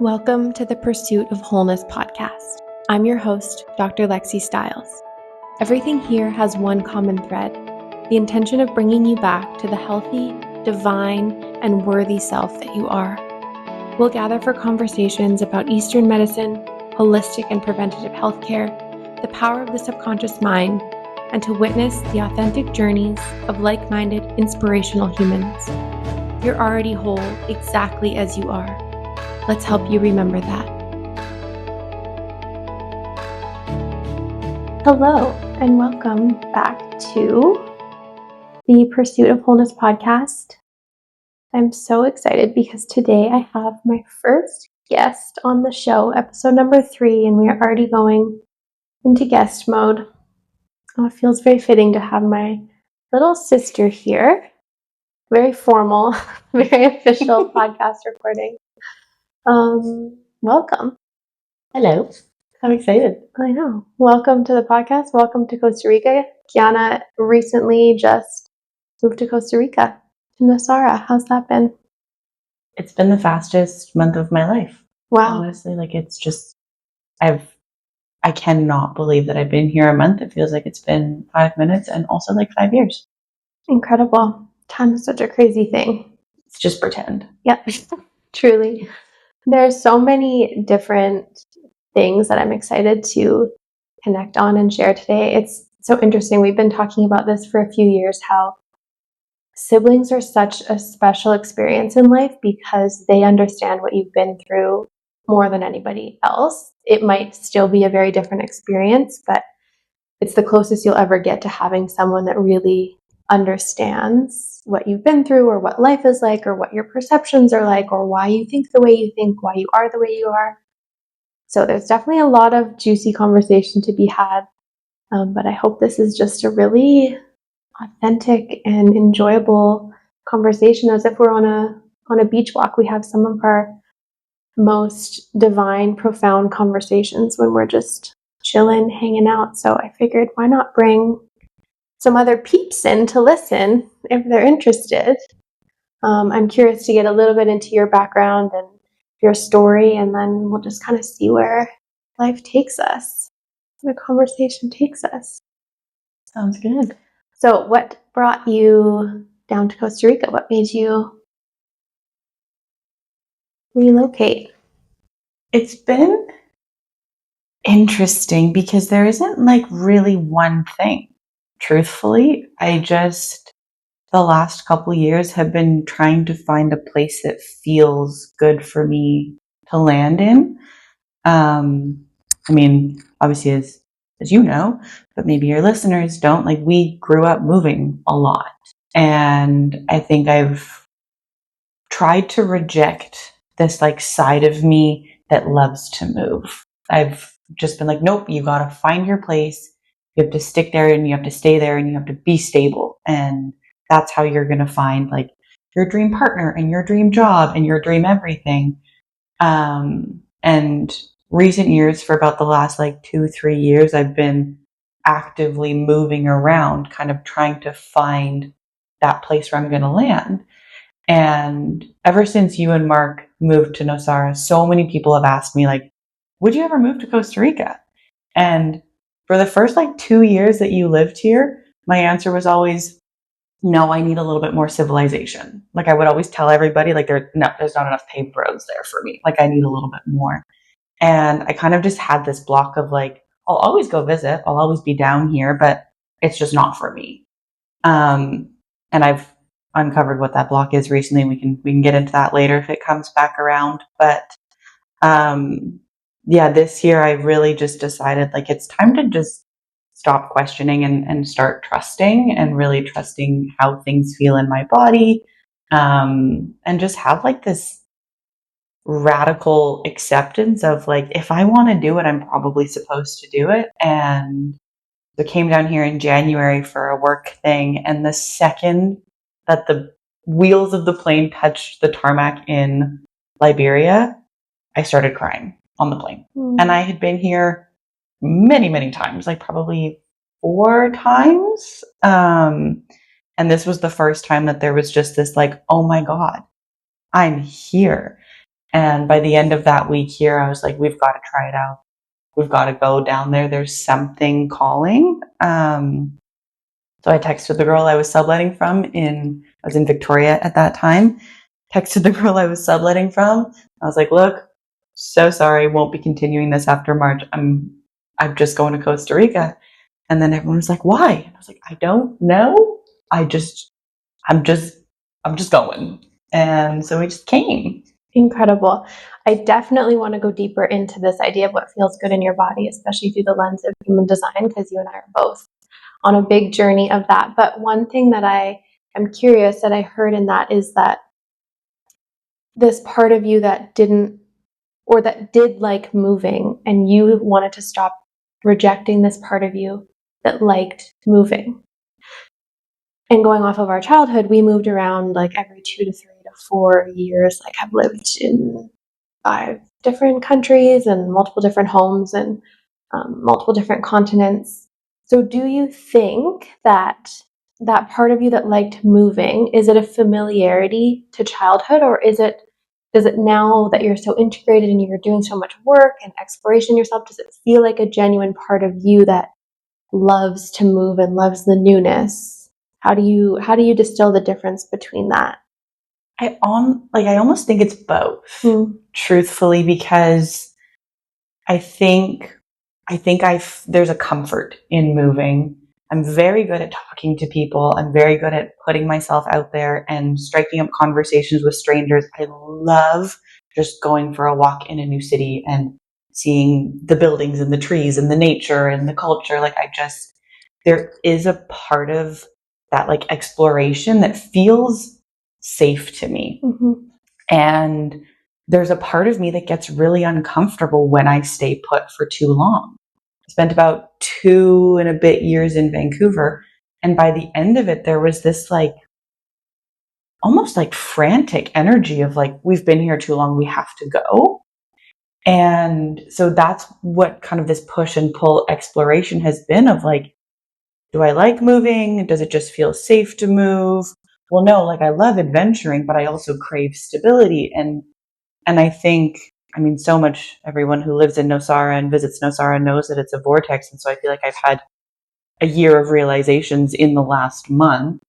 Welcome to the Pursuit of Wholeness podcast. I'm your host, Dr. Lexi Stiles. Everything here has one common thread, the intention of bringing you back to the healthy, divine, and worthy self that you are. We'll gather for conversations about Eastern medicine, holistic and preventative healthcare, the power of the subconscious mind, and to witness the authentic journeys of like-minded, inspirational humans. You're already whole exactly as you are. Let's help you remember that. Hello, and welcome back to the Pursuit of Wholeness podcast. I'm so excited because today I have my first guest on the show, episode number 3, and we are already going into guest mode. It feels very fitting to have my little sister here. Very formal, very official podcast recording. Welcome. Hello. I'm excited. I know. Welcome to the podcast. Welcome to Costa Rica. Kiana recently just moved to Costa Rica, to Nosara. How's that been? It's been the fastest month of my life. Wow. Honestly, it's just, I cannot believe that I've been here a month. It feels like it's been 5 minutes and also 5 years. Incredible. Time is such a crazy thing. It's just pretend. Yep. Truly. There's so many different things that I'm excited to connect on and share today. It's so interesting. We've been talking about this for a few years, how siblings are such a special experience in life because they understand what you've been through more than anybody else. It might still be a very different experience, but it's the closest you'll ever get to having someone that really understands what you've been through or what life is like or what your perceptions are like or why you think the way you think, why you are the way you are. So there's definitely a lot of juicy conversation to be had, but I hope this is just a really authentic and enjoyable conversation, as if we're on a beach walk. We have some of our most divine, profound conversations when we're just chilling, hanging out. So I figured, why not bring some other peeps in to listen if they're interested. I'm curious to get a little bit into your background and your story, and then we'll just kind of see where life takes us, where the conversation takes us. Sounds good. So what brought you down to Costa Rica? What made you relocate? It's been interesting because there isn't really one thing. Truthfully, the last couple years have been trying to find a place that feels good for me to land in. Obviously, as you know, but maybe your listeners don't, we grew up moving a lot. And I think I've tried to reject this side of me that loves to move. I've just been nope, you got to find your place. You have to stick there and you have to stay there and you have to be stable. And that's how you're going to find your dream partner and your dream job and your dream everything. And recent years, for about the last 2-3 years, I've been actively moving around, kind of trying to find that place where I'm going to land. And ever since you and Mark moved to Nosara, so many people have asked me, would you ever move to Costa Rica? And for the first 2 years that you lived here, my answer was always, no, I need a little bit more civilization. I would always tell everybody, there's not enough paved roads there for me. I need a little bit more. And I kind of just had this block of I'll always go visit. I'll always be down here, but it's just not for me. And I've uncovered what that block is recently. We can get into that later if it comes back around. But this year I really just decided it's time to just stop questioning and start trusting, and really trusting how things feel in my body, and just have this radical acceptance of if I want to do it, I'm probably supposed to do it. And I came down here in January for a work thing, and the second that the wheels of the plane touched the tarmac in Liberia, I started crying on the plane. And I had been here many, many times, probably 4 times. And this was the first time that there was just this oh my God, I'm here. And by the end of that week here, I was like, we've got to try it out. We've got to go down there. There's something calling. So I texted the girl I was subletting from I was in Victoria at that time. Texted the girl I was subletting from. I was like, look, so sorry, won't be continuing this after March. I'm just going to Costa Rica. And then everyone was like, why? And I was like, I don't know. I'm just going. And so we just came. Incredible. I definitely want to go deeper into this idea of what feels good in your body, especially through the lens of human design, because you and I are both on a big journey of that. But one thing that I am curious that I heard in that is that this part of you that didn't, or that did like moving, and you wanted to stop rejecting this part of you that liked moving. And going off of our childhood, we moved around like every 2 to 3 to 4 years. Like I've lived in 5 different countries and multiple different homes and multiple different continents. So do you think that that part of you that liked moving, is it a familiarity to childhood, or does it now that you're so integrated and you're doing so much work and exploration yourself, does it feel like a genuine part of you that loves to move and loves the newness? How do you distill the difference between that? I almost think it's both, truthfully, because I think there's a comfort in moving. I'm very good at talking to people. I'm very good at putting myself out there and striking up conversations with strangers. I love just going for a walk in a new city and seeing the buildings and the trees and the nature and the culture. There is a part of that like exploration that feels safe to me. Mm-hmm. And there's a part of me that gets really uncomfortable when I stay put for too long. I spent about 2 and a bit years in Vancouver. And by the end of it, there was this like, almost like frantic energy of like, we've been here too long, we have to go. And so that's what kind of this push and pull exploration has been of like, do I like moving? Does it just feel safe to move? Well, no, like I love adventuring, but I also crave stability. And I think, so much everyone who lives in Nosara and visits Nosara knows that it's a vortex. And so I feel like I've had a year of realizations in the last month.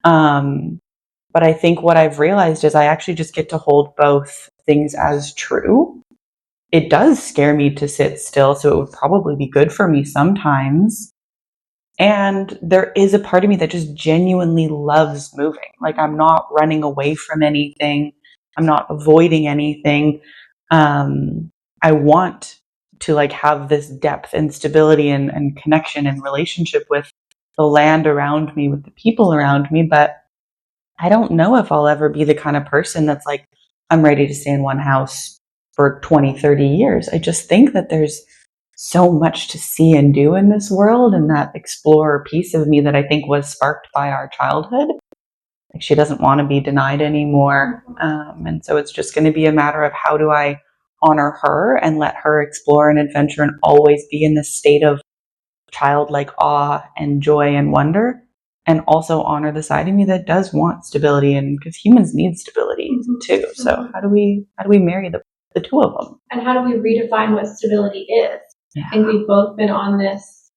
But I think what I've realized is I actually just get to hold both things as true. It does scare me to sit still, so it would probably be good for me sometimes. And there is a part of me that just genuinely loves moving. Like I'm not running away from anything. I'm not avoiding anything. I want to like have this depth and stability and connection and relationship with the land around me, with the people around me. But I don't know if I'll ever be the kind of person that's like, I'm ready to stay in one house for 20, 30 years. I just think that there's so much to see and do in this world, and that explorer piece of me that I think was sparked by our childhood. Like she doesn't want to be denied anymore. And so it's just going to be a matter of how do I honor her and let her explore and adventure and always be in this state of childlike awe and joy and wonder, and also honor the side of me that does want stability, and because humans need stability too. So how do we marry the two of them? And how do we redefine what stability is? Yeah. And we've both been on this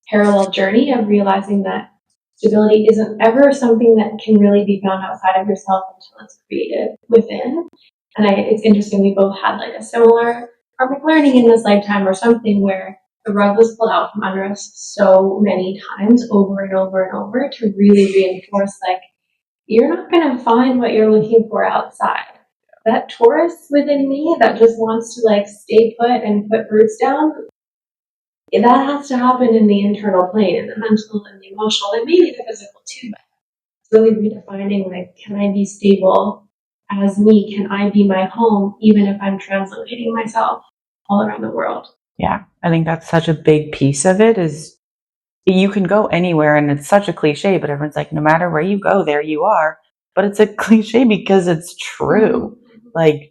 parallel journey of realizing that stability isn't ever something that can really be found outside of yourself until it's created within. And it's interesting, we both had like a similar karmic learning in this lifetime or something where the rug was pulled out from under us so many times over and over and over to really reinforce like, you're not going to find what you're looking for outside. That Taurus within me that just wants to like stay put and put roots down, that has to happen in the internal plane, in the mental and the emotional, and maybe the physical too. But it's really redefining like, can I be stable as me? Can I be my home even if I'm translocating myself all around the world? Yeah, I think that's such a big piece of it is you can go anywhere, and it's such a cliche, but everyone's like, no matter where you go, there you are. But it's a cliche because it's true. Like,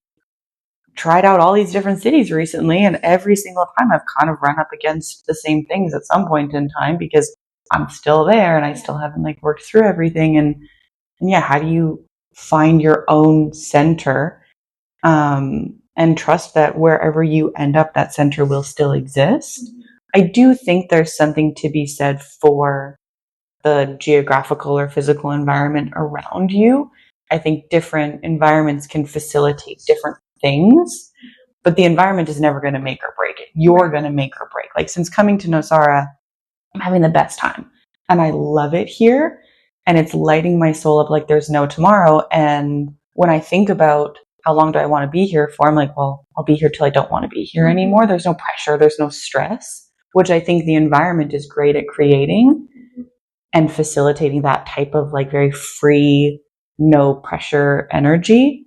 tried out all these different cities recently, and every single time I've kind of run up against the same things at some point in time because I'm still there and I still haven't like worked through everything. And yeah, how do you find your own center and trust that wherever you end up, that center will still exist. I do think there's something to be said for the geographical or physical environment around you. I think different environments can facilitate different things, but the environment is never going to make or break it. You're going to make or break. Like, since coming to Nosara, I'm having the best time and I love it here, and it's lighting my soul up like there's no tomorrow. And when I think about how long do I want to be here for, I'm like, well, I'll be here till I don't want to be here anymore. There's no pressure. There's no stress, which I think the environment is great at creating and facilitating that type of like very free, no pressure energy.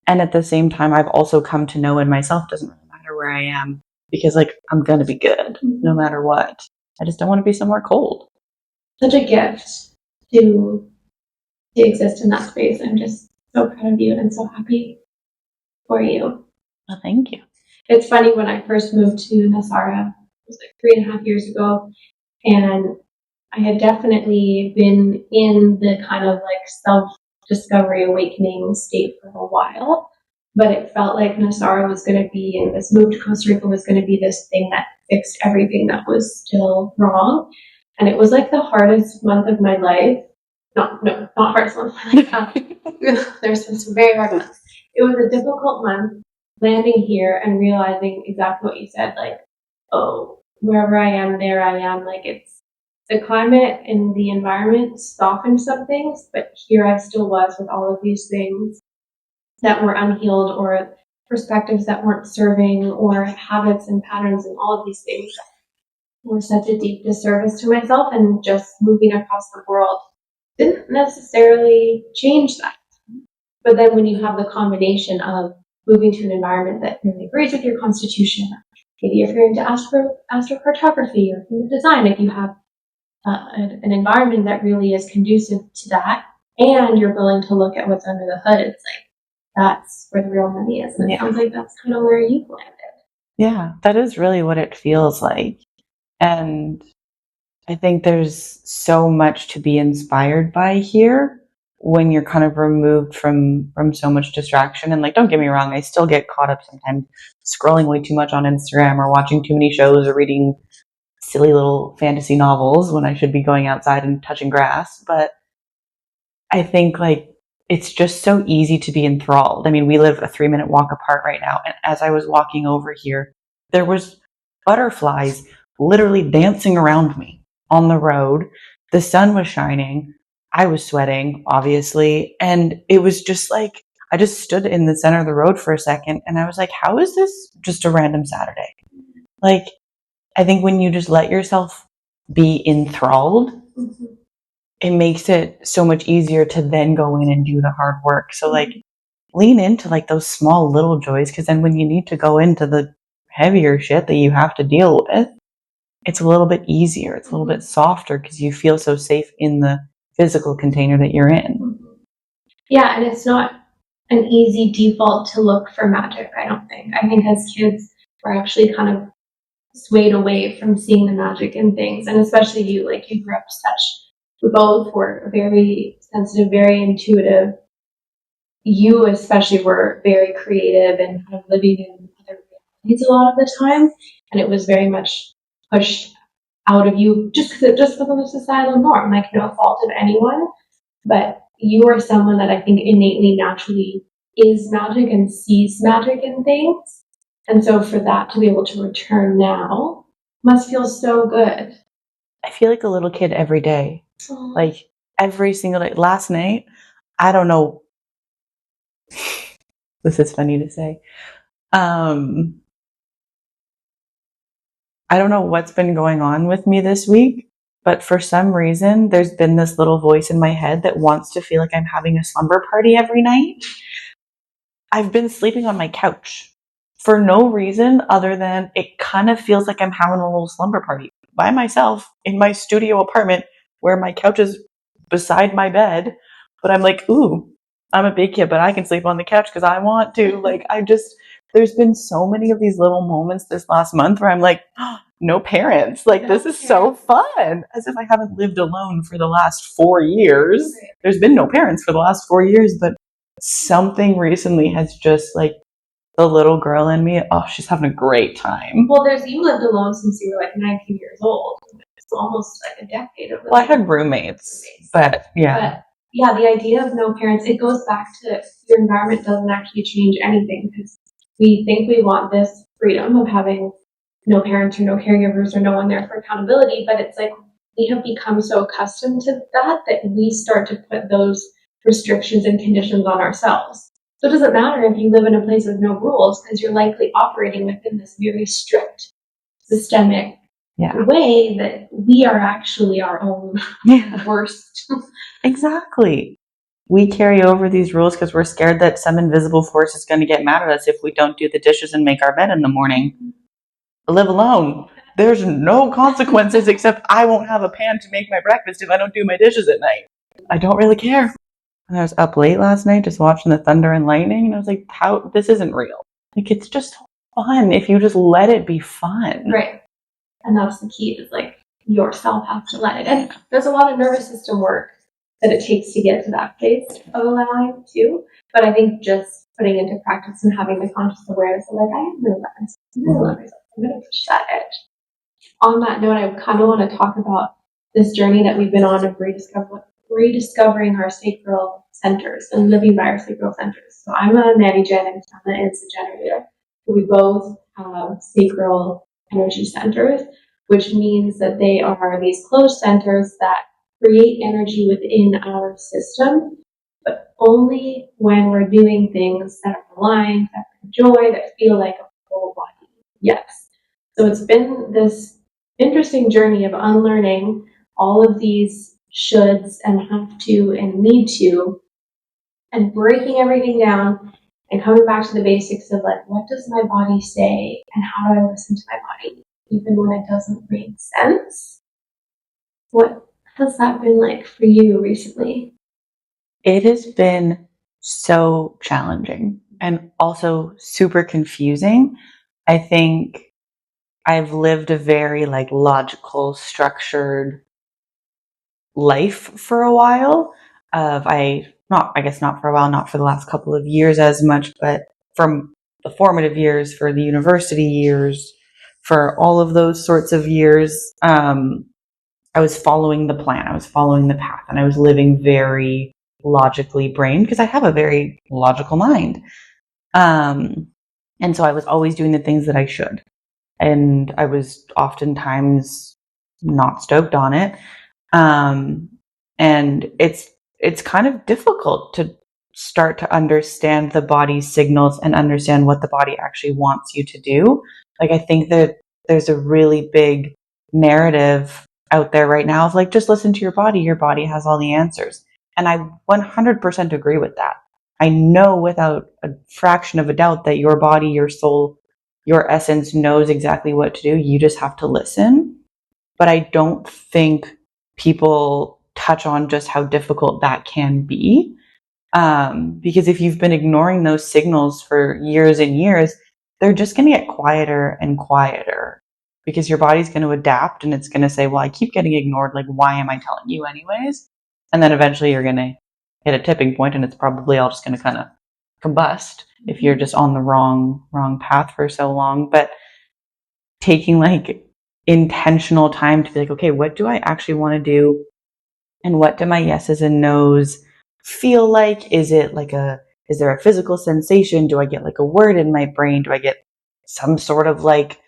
And at the same time, I've also come to know in myself, doesn't really matter where I am, because like I'm going to be good no matter what. I just don't want to be somewhere cold. Such a gift to exist in that space. I'm just so proud of you and so happy for you. Well, thank you. It's funny, when I first moved to Nosara, it was like 3.5 years ago, and I had definitely been in the kind of like self-discovery awakening state for a while, but it felt like Nosara was going to be, and this move to Costa Rica was going to be this thing that fixed everything that was still wrong. And it was like the hardest month of my life. Not hardest month of my life. There's been some very hard months. It was a difficult month landing here and realizing exactly what you said, like, oh, wherever I am, there I am. Like, it's the climate and the environment softened some things, but here I still was with all of these things that were unhealed, or perspectives that weren't serving, or habits and patterns and all of these things that were such a deep disservice to myself. And just moving across the world didn't necessarily change that. But then when you have the combination of moving to an environment that really agrees with your constitution, maybe if you're into astrocartography or human design, if you have an environment that really is conducive to that, and you're willing to look at what's under the hood, it's like, that's where the real money is. And it sounds like that's kind of where you've landed. Yeah, that is really what it feels like. And I think there's so much to be inspired by here when you're kind of removed from so much distraction. And like, don't get me wrong, I still get caught up sometimes scrolling way too much on Instagram, or watching too many shows, or reading silly little fantasy novels when I should be going outside and touching grass. But I think like it's just so easy to be enthralled. I mean, we live a 3-minute walk apart right now. And as I was walking over here, there was butterflies literally dancing around me on the road. The sun was shining. I was sweating, obviously. And it was just like, I just stood in the center of the road for a second and I was like, how is this just a random Saturday? Like, I think when you just let yourself be enthralled, it makes it so much easier to then go in and do the hard work. So like, lean into like those small little joys, because then when you need to go into the heavier shit that you have to deal with, it's a little bit easier. It's a little bit softer because you feel so safe in the physical container that you're in. Yeah, and it's not an easy default to look for magic, I don't think. I think as kids, we're actually kind of swayed away from seeing the magic in things. And especially you, like, you grew up we both were very sensitive, very intuitive. You especially were very creative and kind of living in other realities a lot of the time. And it was very much pushed out of you just because of the societal norm, like no fault of anyone. But you are someone that I think innately, naturally is magic and sees magic in things. And so for that to be able to return now must feel so good. I feel like a little kid every day. Aww. Like every single day. Last night, I don't know. This is funny to say. I don't know what's been going on with me this week, but for some reason, there's been this little voice in my head that wants to feel like I'm having a slumber party every night. I've been sleeping on my couch for no reason other than it kind of feels like I'm having a little slumber party by myself in my studio apartment where my couch is beside my bed. But I'm like, ooh, I'm a big kid, but I can sleep on the couch because I want to. Like, there's been so many of these little moments this last month where I'm like, oh, no parents. Like, this is so fun. As if I haven't lived alone for the last 4 years. There's been no parents for the last 4 years, but something recently has just like the little girl in me, oh, she's having a great time. Well, you lived alone since you were like 19 years old. It's almost like a decade of living. Well, I had roommates, but yeah. But yeah, the idea of no parents, it goes back to your environment doesn't actually change anything, because we think we want this freedom of having no parents or no caregivers or no one there for accountability, but it's like we have become so accustomed to that we start to put those restrictions and conditions on ourselves. So it doesn't matter if you live in a place with no rules, because you're likely operating within this very strict, systemic way that we are actually our own worst. Exactly. We carry over these rules because we're scared that some invisible force is going to get mad at us if we don't do the dishes and make our bed in the morning. Live alone. There's no consequences except I won't have a pan to make my breakfast if I don't do my dishes at night. I don't really care. And I was up late last night just watching the thunder and lightning, and I was like, this isn't real. Like, it's just fun if you just let it be fun. Right. And that's the key, is like yourself have to let it. And there's a lot of nervous system work that it takes to get to that place of allowing too. But I think just putting into practice and having the conscious awareness of like, I am going to let myself, I'm going to let myself, I'm going to push that edge. On that note, I kind of want to talk about this journey that we've been on of rediscovering our sacral centers and living by our sacral centers. So I'm a nanny-gen and Kiana is a generator. So we both have sacral energy centers, which means that they are these closed centers that create energy within our system, but only when we're doing things that are aligned, that bring joy, that feel like a full body. Yes. So it's been this interesting journey of unlearning all of these shoulds and have to and need to, and breaking everything down and coming back to the basics of like, what does my body say and how do I listen to my body, even when it doesn't make sense? What has that been like for you recently? It has been so challenging and also super confusing. I think I've lived a very like logical, structured life for a while. I guess not for a while, not for the last couple of years as much, but from the formative years, for the university years, for all of those sorts of years, I was following the plan. I was following the path, and I was living very logically brained because I have a very logical mind. And so I was always doing the things that I should. And I was oftentimes not stoked on it. And it's kind of difficult to start to understand the body's signals and understand what the body actually wants you to do. Like, I think that there's a really big narrative out there right now of like, just listen to your body has all the answers. And I 100% agree with that. I know without a fraction of a doubt that your body, your soul, your essence knows exactly what to do. You just have to listen. But I don't think people touch on just how difficult that can be. Because if you've been ignoring those signals for years and years, they're just going to get quieter and quieter because your body's going to adapt and it's going to say, well, I keep getting ignored. Like, why am I telling you anyways? And then eventually you're going to hit a tipping point and it's probably all just going to kind of combust if you're just on the wrong path for so long. But taking like intentional time to be like, okay, what do I actually want to do? And what do my yeses and nos feel like? Is there a physical sensation? Do I get like a word in my brain? Do I get some sort of like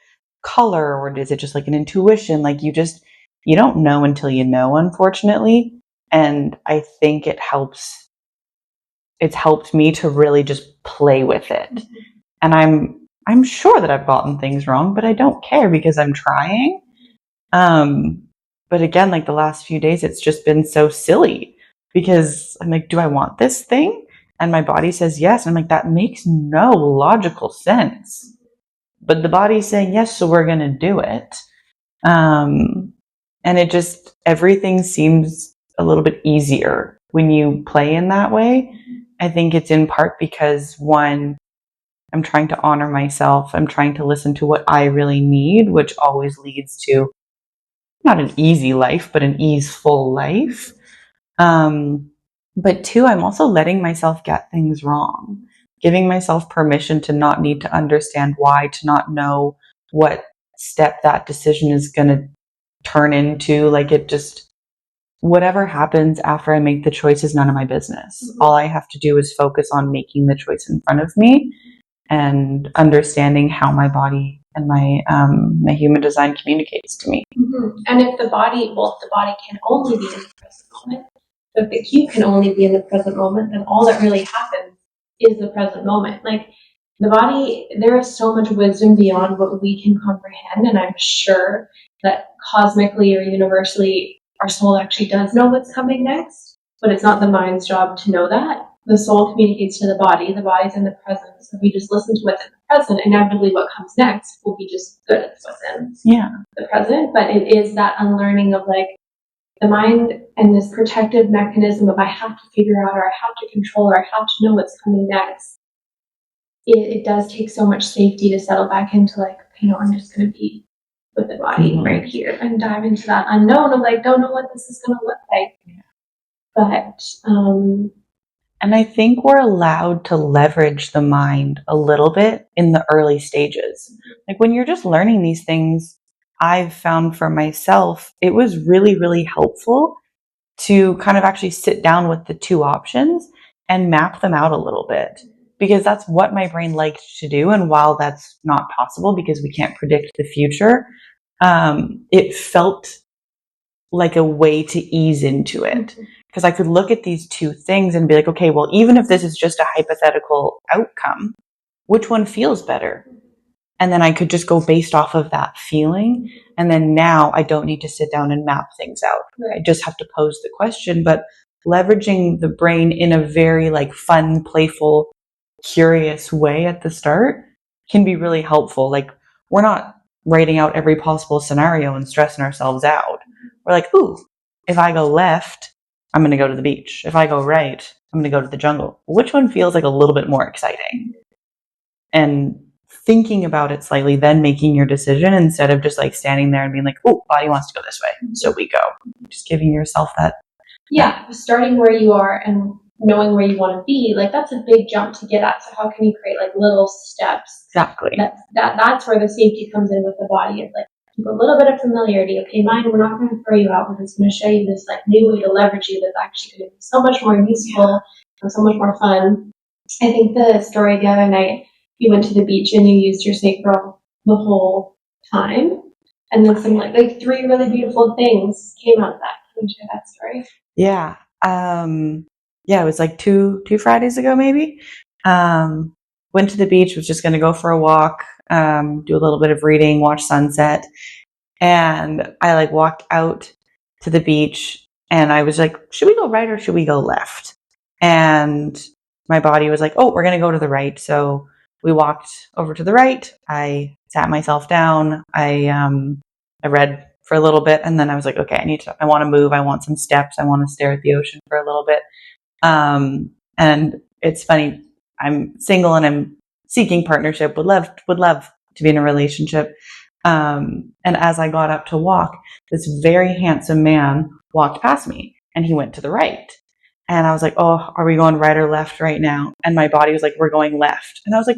color, or is it just like an intuition? Like you don't know until you know, unfortunately. And I think it's helped me to really just play with it. And I'm sure that I've gotten things wrong, but I don't care because I'm trying. But again, like the last few days, it's just been so silly because I'm like, do I want this thing? And my body says yes. And I'm like, that makes no logical sense. But the body's saying yes, so we're going to do it. And everything seems a little bit easier when you play in that way. I think it's in part because, one, I'm trying to honor myself. I'm trying to listen to what I really need, which always leads to not an easy life, but an easeful life. But two, I'm also letting myself get things wrong. giving myself permission to not need to understand why, to not know what step that decision is going to turn into. Like, it just, whatever happens after I make the choice is none of my business. Mm-hmm. All I have to do is focus on making the choice in front of me and understanding how my body and my human design communicates to me. Mm-hmm. And if the body can only be in the present moment, so if the cue can only be in the present moment, then all that really happens is the present moment. Like, the body, there is so much wisdom beyond what we can comprehend, and I'm sure that cosmically or universally, our soul actually does know what's coming next, but it's not the mind's job to know that. The soul communicates to the body's in the present. So if we just listen to what's in the present, inevitably what comes next will be just good at what's in the present. But it is that unlearning of, like, the mind and this protective mechanism of I have to figure out, or I have to control, or I have to know what's coming next. It does take so much safety to settle back into, like, I'm just going to be with the body right here and dive into that unknown of, like, don't know what this is going to look like. But, and I think we're allowed to leverage the mind a little bit in the early stages. Like, when you're just learning these things, I've found for myself, it was really, really helpful to kind of actually sit down with the two options and map them out a little bit, because that's what my brain likes to do. And while that's not possible because we can't predict the future, it felt like a way to ease into it. Because I could look at these two things and be like, okay, well, even if this is just a hypothetical outcome, which one feels better? And then I could just go based off of that feeling. And then now I don't need to sit down and map things out. I just have to pose the question. But leveraging the brain in a very, like, fun, playful, curious way at the start can be really helpful. Like, we're not writing out every possible scenario and stressing ourselves out. We're like, ooh, if I go left, I'm going to go to the beach. If I go right, I'm going to go to the jungle. Which one feels like a little bit more exciting? And thinking about it slightly, then making your decision instead of just, like, standing there and being like, oh, body wants to go this way, so we go. Just giving yourself that. Yeah, starting where you are and knowing where you want to be, like, that's a big jump to get at. So how can you create, like, little steps? Exactly. That's where the safety comes in with the body. It's like, keep a little bit of familiarity. Okay, mind, we're not going to throw you out. We're just going to show you this, like, new way to leverage you that's actually going to be so much more useful and so much more fun. I think the story the other night, you went to the beach and you used your sacral the whole time, and then some like 3 really beautiful things came out of that. Can you share that story? Yeah. It was like two Fridays ago, maybe. Went to the beach, was just going to go for a walk, do a little bit of reading, watch sunset. And I, like, walked out to the beach and I was like, should we go right or should we go left? And my body was like, oh, we're going to go to the right. So we walked over to the right. I sat myself down. I read for a little bit, and then I was like, okay, I want to move. I want some steps. I want to stare at the ocean for a little bit. And it's funny, I'm single and I'm seeking partnership, would love to be in a relationship. And as I got up to walk, this very handsome man walked past me and he went to the right. And I was like, oh, are we going right or left right now? And my body was like, we're going left. And I was like,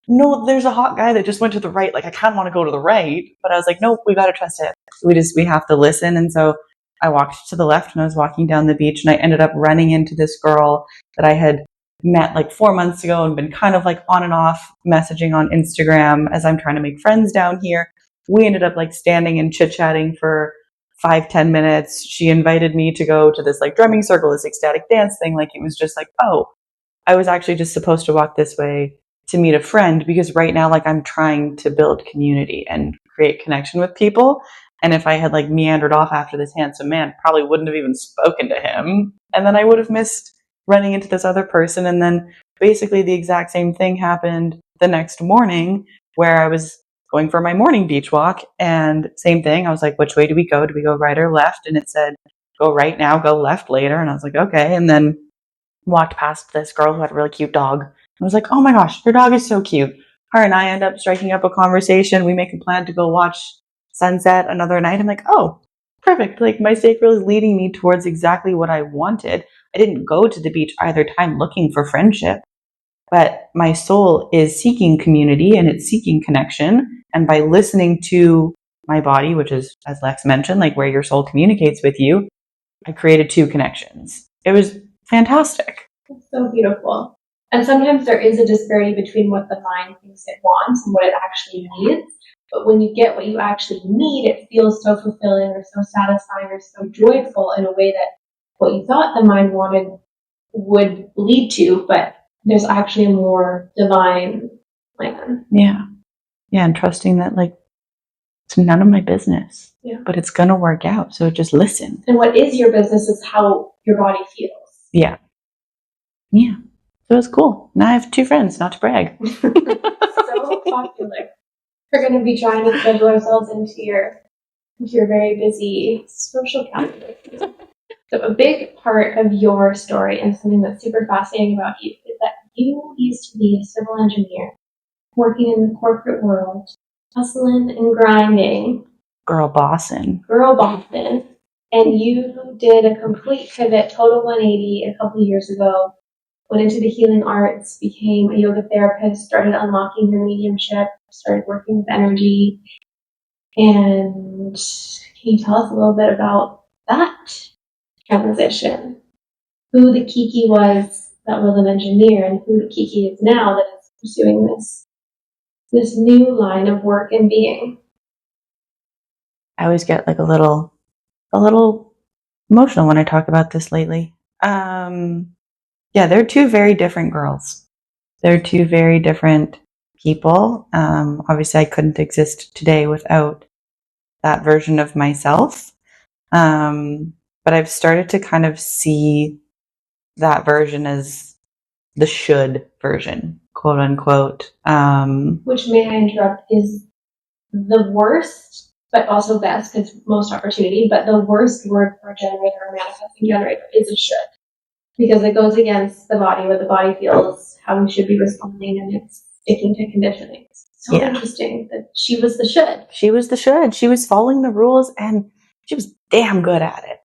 no, there's a hot guy that just went to the right. Like, I kind of want to go to the right, but I was like, nope, we got to trust it. We have to listen. And so I walked to the left and I was walking down the beach and I ended up running into this girl that I had met like 4 months ago and been kind of like on and off messaging on Instagram as I'm trying to make friends down here. We ended up like standing and chit-chatting for 5-10 minutes. She invited me to go to this like drumming circle, this ecstatic dance thing. Like, it was just like, oh, I was actually just supposed to walk this way to meet a friend, because right now, like, I'm trying to build community and create connection with people. And if I had like meandered off after this handsome man, probably wouldn't have even spoken to him. And then I would have missed running into this other person. And then basically the exact same thing happened the next morning, where I was going for my morning beach walk, and same thing. I was like, which way do we go? Do we go right or left? And it said, go right now, go left later. And I was like, okay. And then walked past this girl who had a really cute dog. I was like, oh my gosh, your dog is so cute. Her and I end up striking up a conversation. We make a plan to go watch sunset another night. I'm like, oh, perfect. Like, my sacral is leading me towards exactly what I wanted. I didn't go to the beach either time looking for friendship. but my soul is seeking community and it's seeking connection. And by listening to my body, which is, as Lex mentioned, like where your soul communicates with you, I created 2 connections. It was fantastic. It's so beautiful. And sometimes there is a disparity between what the mind thinks it wants and what it actually needs. But when you get what you actually need, it feels so fulfilling or so satisfying or so joyful in a way that what you thought the mind wanted would lead to, but there's actually a more divine plan. Yeah. Yeah. And trusting that, like, it's none of my business, but it's going to work out. So just listen. And what is your business is how your body feels. Yeah. Yeah. So it's cool. Now I have 2 friends, not to brag. So popular. We're going to be trying to schedule ourselves into your very busy social calendar. So a big part of your story and something that's super fascinating about you is that you used to be a civil engineer working in the corporate world, hustling and grinding. Girl bossing. And you did a complete pivot, total 180 a couple of years ago, went into the healing arts, became a yoga therapist, started unlocking your mediumship, started working with energy. And can you tell us a little bit about that transition? Who the Kiki was that was an engineer and who the Kiki is now that is pursuing this new line of work and being? I always get like a little emotional when I talk about this lately. Yeah, they're 2 very different girls. They're 2 very different people. Obviously, I couldn't exist today without that version of myself. But I've started to kind of see that version as the should version, quote unquote. Which, may I interrupt, is the worst, but also best because most opportunity, but the worst word for a generator or manifesting generator is a should. Because it goes against the body, what the body feels, how we should be responding, and it's sticking to conditioning. So interesting that she was the should. She was the should. She was following the rules and she was damn good at it.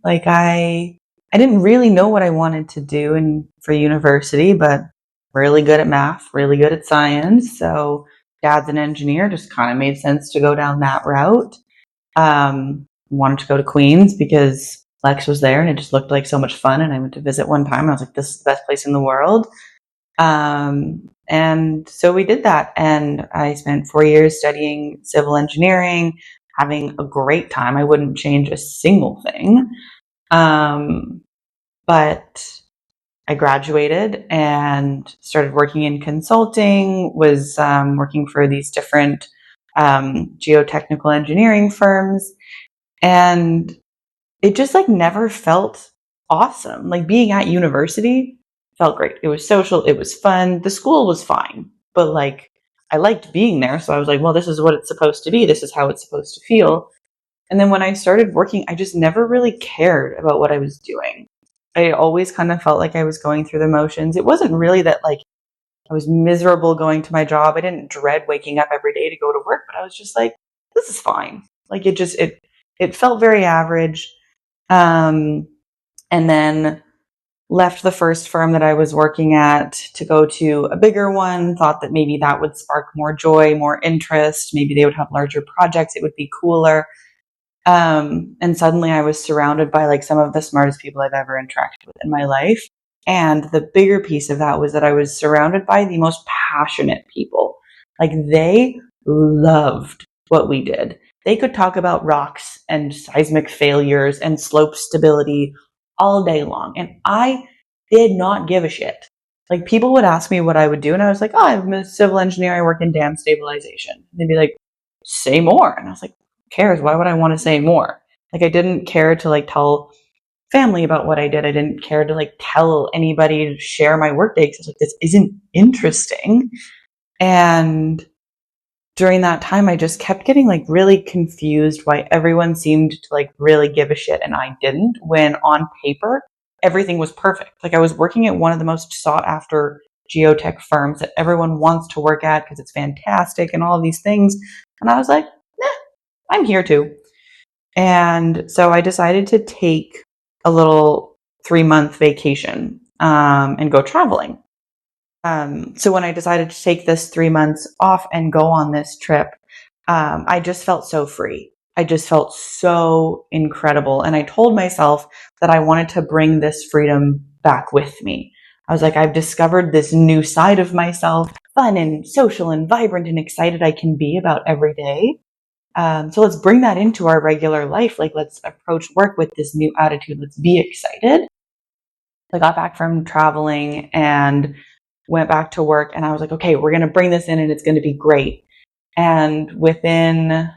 Like I didn't really know what I wanted to do for university, but really good at math, really good at science. So dad's an engineer, just kind of made sense to go down that route. Wanted to go to Queens because Lex was there and it just looked like so much fun. And I went to visit one time and I was like, this is the best place in the world. And so we did that. And I spent 4 years studying civil engineering, having a great time. I wouldn't change a single thing. But I graduated and started working in consulting, was working for these different geotechnical engineering firms. And it just like never felt awesome. Like being at university felt great. It was social. It was fun. The school was fine, but like I liked being there. So I was like, well, this is what it's supposed to be. This is how it's supposed to feel. And then when I started working, I just never really cared about what I was doing. I always kind of felt like I was going through the motions. It wasn't really that like I was miserable going to my job. I didn't dread waking up every day to go to work, but I was just like, this is fine. Like it felt very average. And then left the first firm that I was working at to go to a bigger one, thought that maybe that would spark more joy, more interest. Maybe they would have larger projects. It would be cooler. And suddenly I was surrounded by like some of the smartest people I've ever interacted with in my life. And the bigger piece of that was that I was surrounded by the most passionate people. Like they loved what we did. They could talk about rocks and seismic failures and slope stability all day long. And I did not give a shit. Like people would ask me what I would do. And I was like, oh, I'm a civil engineer. I work in dam stabilization. And they'd be like, say more. And I was like, who cares? Why would I want to say more? Like I didn't care to like tell family about what I did. I didn't care to like tell anybody to share my workday because I was like, this isn't interesting. And during that time, I just kept getting like really confused why everyone seemed to like really give a shit and I didn't, when on paper, everything was perfect. Like I was working at one of the most sought after geotech firms that everyone wants to work at because it's fantastic and all of these things. And I was like, nah, I'm here too. And so I decided to take a little 3-month vacation and go traveling. So when I decided to take this 3 months off and go on this trip, I just felt so free. I just felt so incredible. And I told myself that I wanted to bring this freedom back with me. I was like, I've discovered this new side of myself, fun and social and vibrant and excited I can be about every day. So let's bring that into our regular life. Like, let's approach work with this new attitude. Let's be excited. I got back from traveling and went back to work, and I was like, okay, we're going to bring this in and it's going to be great. And within,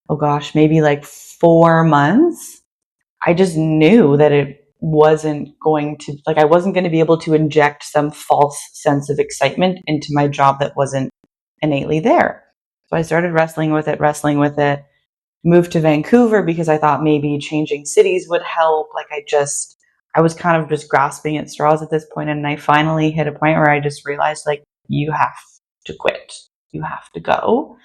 oh gosh, maybe like 4 months, I just knew that it wasn't going to, like, I wasn't going to be able to inject some false sense of excitement into my job that wasn't innately there. So I started wrestling with it, moved to Vancouver because I thought maybe changing cities would help. Like, I was kind of just grasping at straws at this point, and I finally hit a point where I just realized, like, you have to quit. You have to go.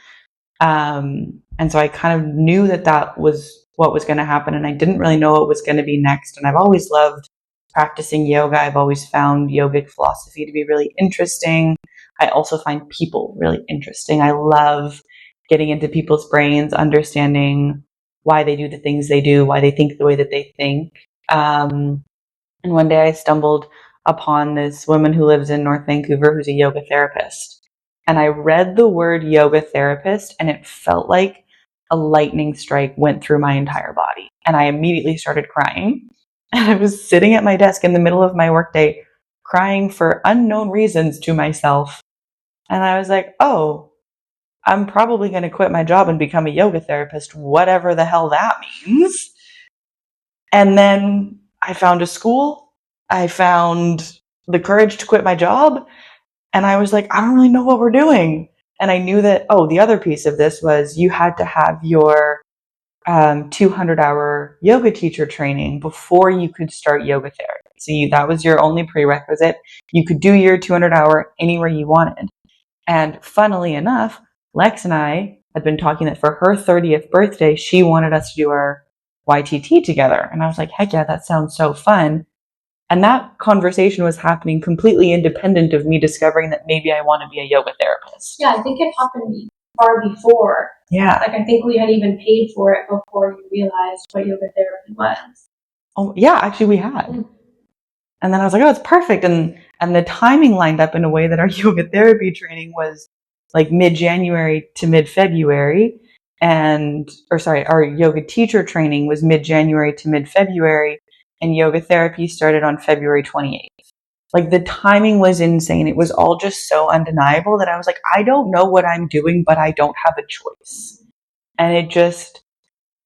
And so I kind of knew that that was what was going to happen, and I didn't really know what was going to be next. And I've always loved practicing yoga. I've always found yogic philosophy to be really interesting. I also find people really interesting. I love getting into people's brains, understanding why they do the things they do, why they think the way that they think. And one day I stumbled upon this woman who lives in North Vancouver who's a yoga therapist. And I read the word yoga therapist, and it felt like a lightning strike went through my entire body. And I immediately started crying. And I was sitting at my desk in the middle of my workday, crying for unknown reasons to myself. And I was like, oh, I'm probably going to quit my job and become a yoga therapist, whatever the hell that means. And then I found a school. I found the courage to quit my job. And I was like, I don't really know what we're doing. And I knew that, oh, the other piece of this was you had to have your 200-hour yoga teacher training before you could start yoga therapy. So that was your only prerequisite. You could do your 200-hour anywhere you wanted. And funnily enough, Lex and I had been talking that for her 30th birthday, she wanted us to do our YTT together. And I was like, heck yeah, that sounds so fun. And that conversation was happening completely independent of me discovering that maybe I want to be a yoga therapist. Yeah, I think it happened far before. Yeah. Like, I think we had even paid for it before you realized what yoga therapy was. Oh, yeah, actually we had. And then I was like, oh, it's perfect. And the timing lined up in a way that our yoga therapy training was like mid-January to mid-February. Our yoga teacher training was mid-January to mid-February. And yoga therapy started on February 28th. Like, the timing was insane. It was all just so undeniable that I was like, I don't know what I'm doing, but I don't have a choice. And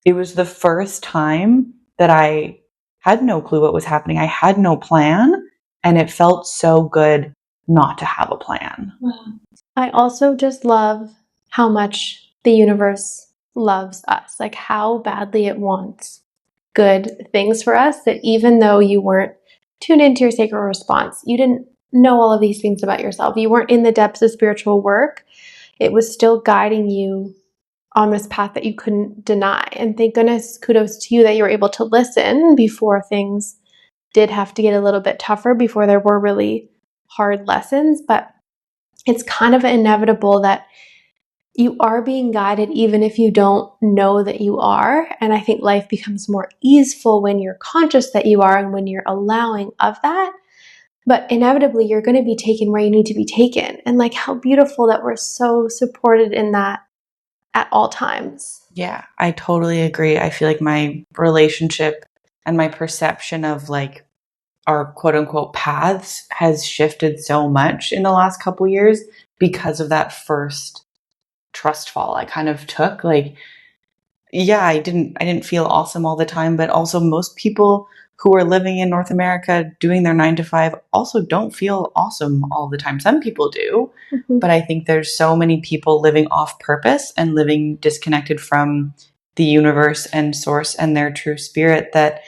it was the first time that I had no clue what was happening. I had no plan, and it felt so good not to have a plan. Wow. I also just love how much the universe loves us, like how badly it wants good things for us, that even though you weren't tuned into your sacred response, you didn't know all of these things about yourself, you weren't in the depths of spiritual work, it was still guiding you on this path that you couldn't deny. And thank goodness, kudos to you that you were able to listen before things did have to get a little bit tougher, before there were really hard lessons. But it's kind of inevitable that you are being guided even if you don't know that you are. And I think life becomes more easeful when you're conscious that you are and when you're allowing of that. But inevitably, you're going to be taken where you need to be taken. And like, how beautiful that we're so supported in that at all times. Yeah, I totally agree. I feel like my relationship and my perception of like our quote unquote paths has shifted so much in the last couple years because of that first trust fall I kind of took. Like, yeah, I didn't feel awesome all the time, but also most people who are living in North America doing their 9 to 5 also don't feel awesome all the time. Some people do, but I think there's so many people living off purpose and living disconnected from the universe and source and their true spirit that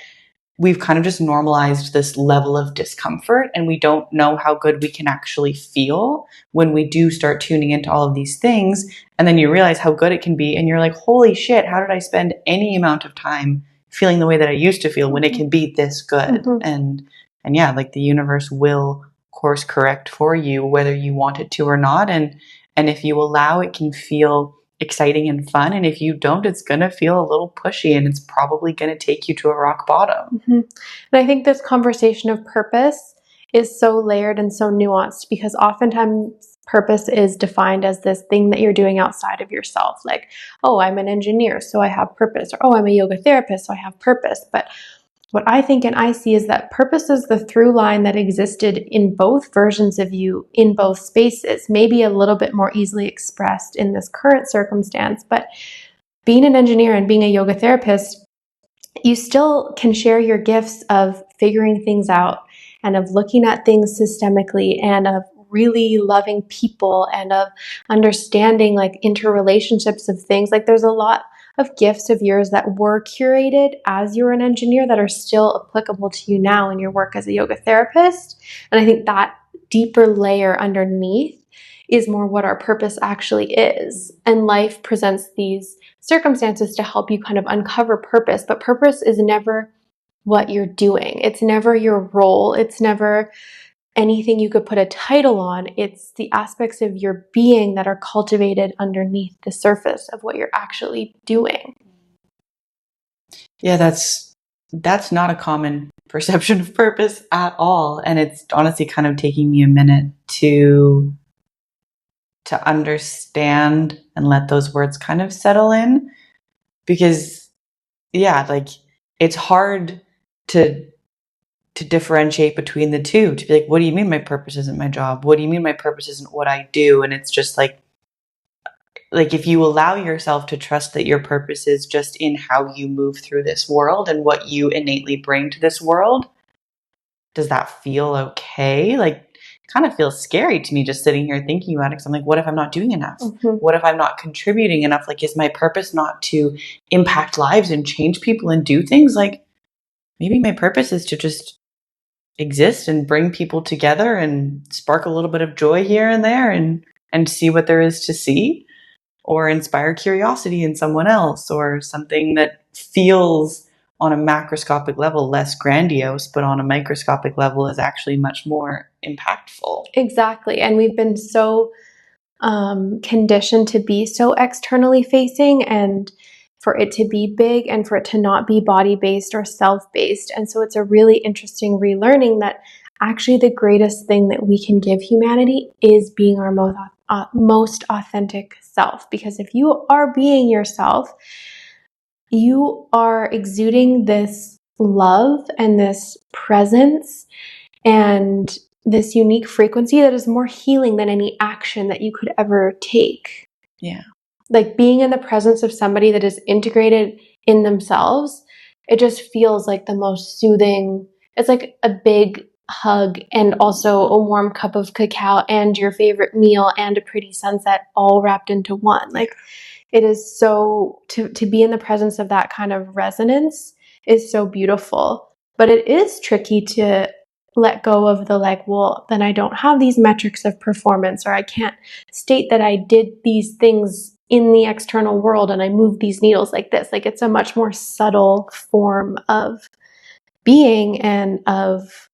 we've kind of just normalized this level of discomfort, and we don't know how good we can actually feel when we do start tuning into all of these things. And then you realize how good it can be, and you're like, holy shit, how did I spend any amount of time feeling the way that I used to feel when it can be this good? And yeah, like the universe will course correct for you, whether you want it to or not. And if you allow, it can feel exciting and fun. And if you don't, it's going to feel a little pushy, and it's probably going to take you to a rock bottom. Mm-hmm. And I think this conversation of purpose is so layered and so nuanced, because oftentimes purpose is defined as this thing that you're doing outside of yourself. Like, oh, I'm an engineer, so I have purpose. Or, oh, I'm a yoga therapist, so I have purpose. But what I think and I see is that purpose is the through line that existed in both versions of you, in both spaces, maybe a little bit more easily expressed in this current circumstance. But being an engineer and being a yoga therapist, you still can share your gifts of figuring things out and of looking at things systemically and of really loving people and of understanding like interrelationships of things. Like there's a lot of gifts of yours that were curated as you were an engineer that are still applicable to you now in your work as a yoga therapist. And I think that deeper layer underneath is more what our purpose actually is. And life presents these circumstances to help you kind of uncover purpose. But purpose is never what you're doing. It's never your role. It's never anything you could put a title on. It's the aspects of your being that are cultivated underneath the surface of what you're actually doing. Yeah, that's not a common perception of purpose at all. And it's honestly kind of taking me a minute to understand and let those words kind of settle in, because yeah, like it's hard to differentiate between the two, to be like, what do you mean my purpose isn't my job? What do you mean my purpose isn't what I do? And it's just like if you allow yourself to trust that your purpose is just in how you move through this world and what you innately bring to this world, does that feel okay? Like, kind of feels scary to me just sitting here thinking about it, because I'm like, what if I'm not doing enough? Mm-hmm. What if I'm not contributing enough? Like, is my purpose not to impact lives and change people and do things? Like, maybe my purpose is to just exist and bring people together and spark a little bit of joy here and there, and see what there is to see, or inspire curiosity in someone else, or something that feels on a macroscopic level less grandiose, but on a microscopic level is actually much more impactful. Exactly. And we've been so conditioned to be so externally facing, and for it to be big and for it to not be body-based or self-based. And so it's a really interesting relearning that actually the greatest thing that we can give humanity is being our most authentic self. Because if you are being yourself, you are exuding this love and this presence and this unique frequency that is more healing than any action that you could ever take. Yeah. Like being in the presence of somebody that is integrated in themselves, it just feels like the most soothing. It's like a big hug and also a warm cup of cacao and your favorite meal and a pretty sunset all wrapped into one. Like it is so, to be in the presence of that kind of resonance is so beautiful. But it is tricky to let go of the like, well, then I don't have these metrics of performance, or I can't state that I did these things in the external world and I moved these needles like this. Like it's a much more subtle form of being and of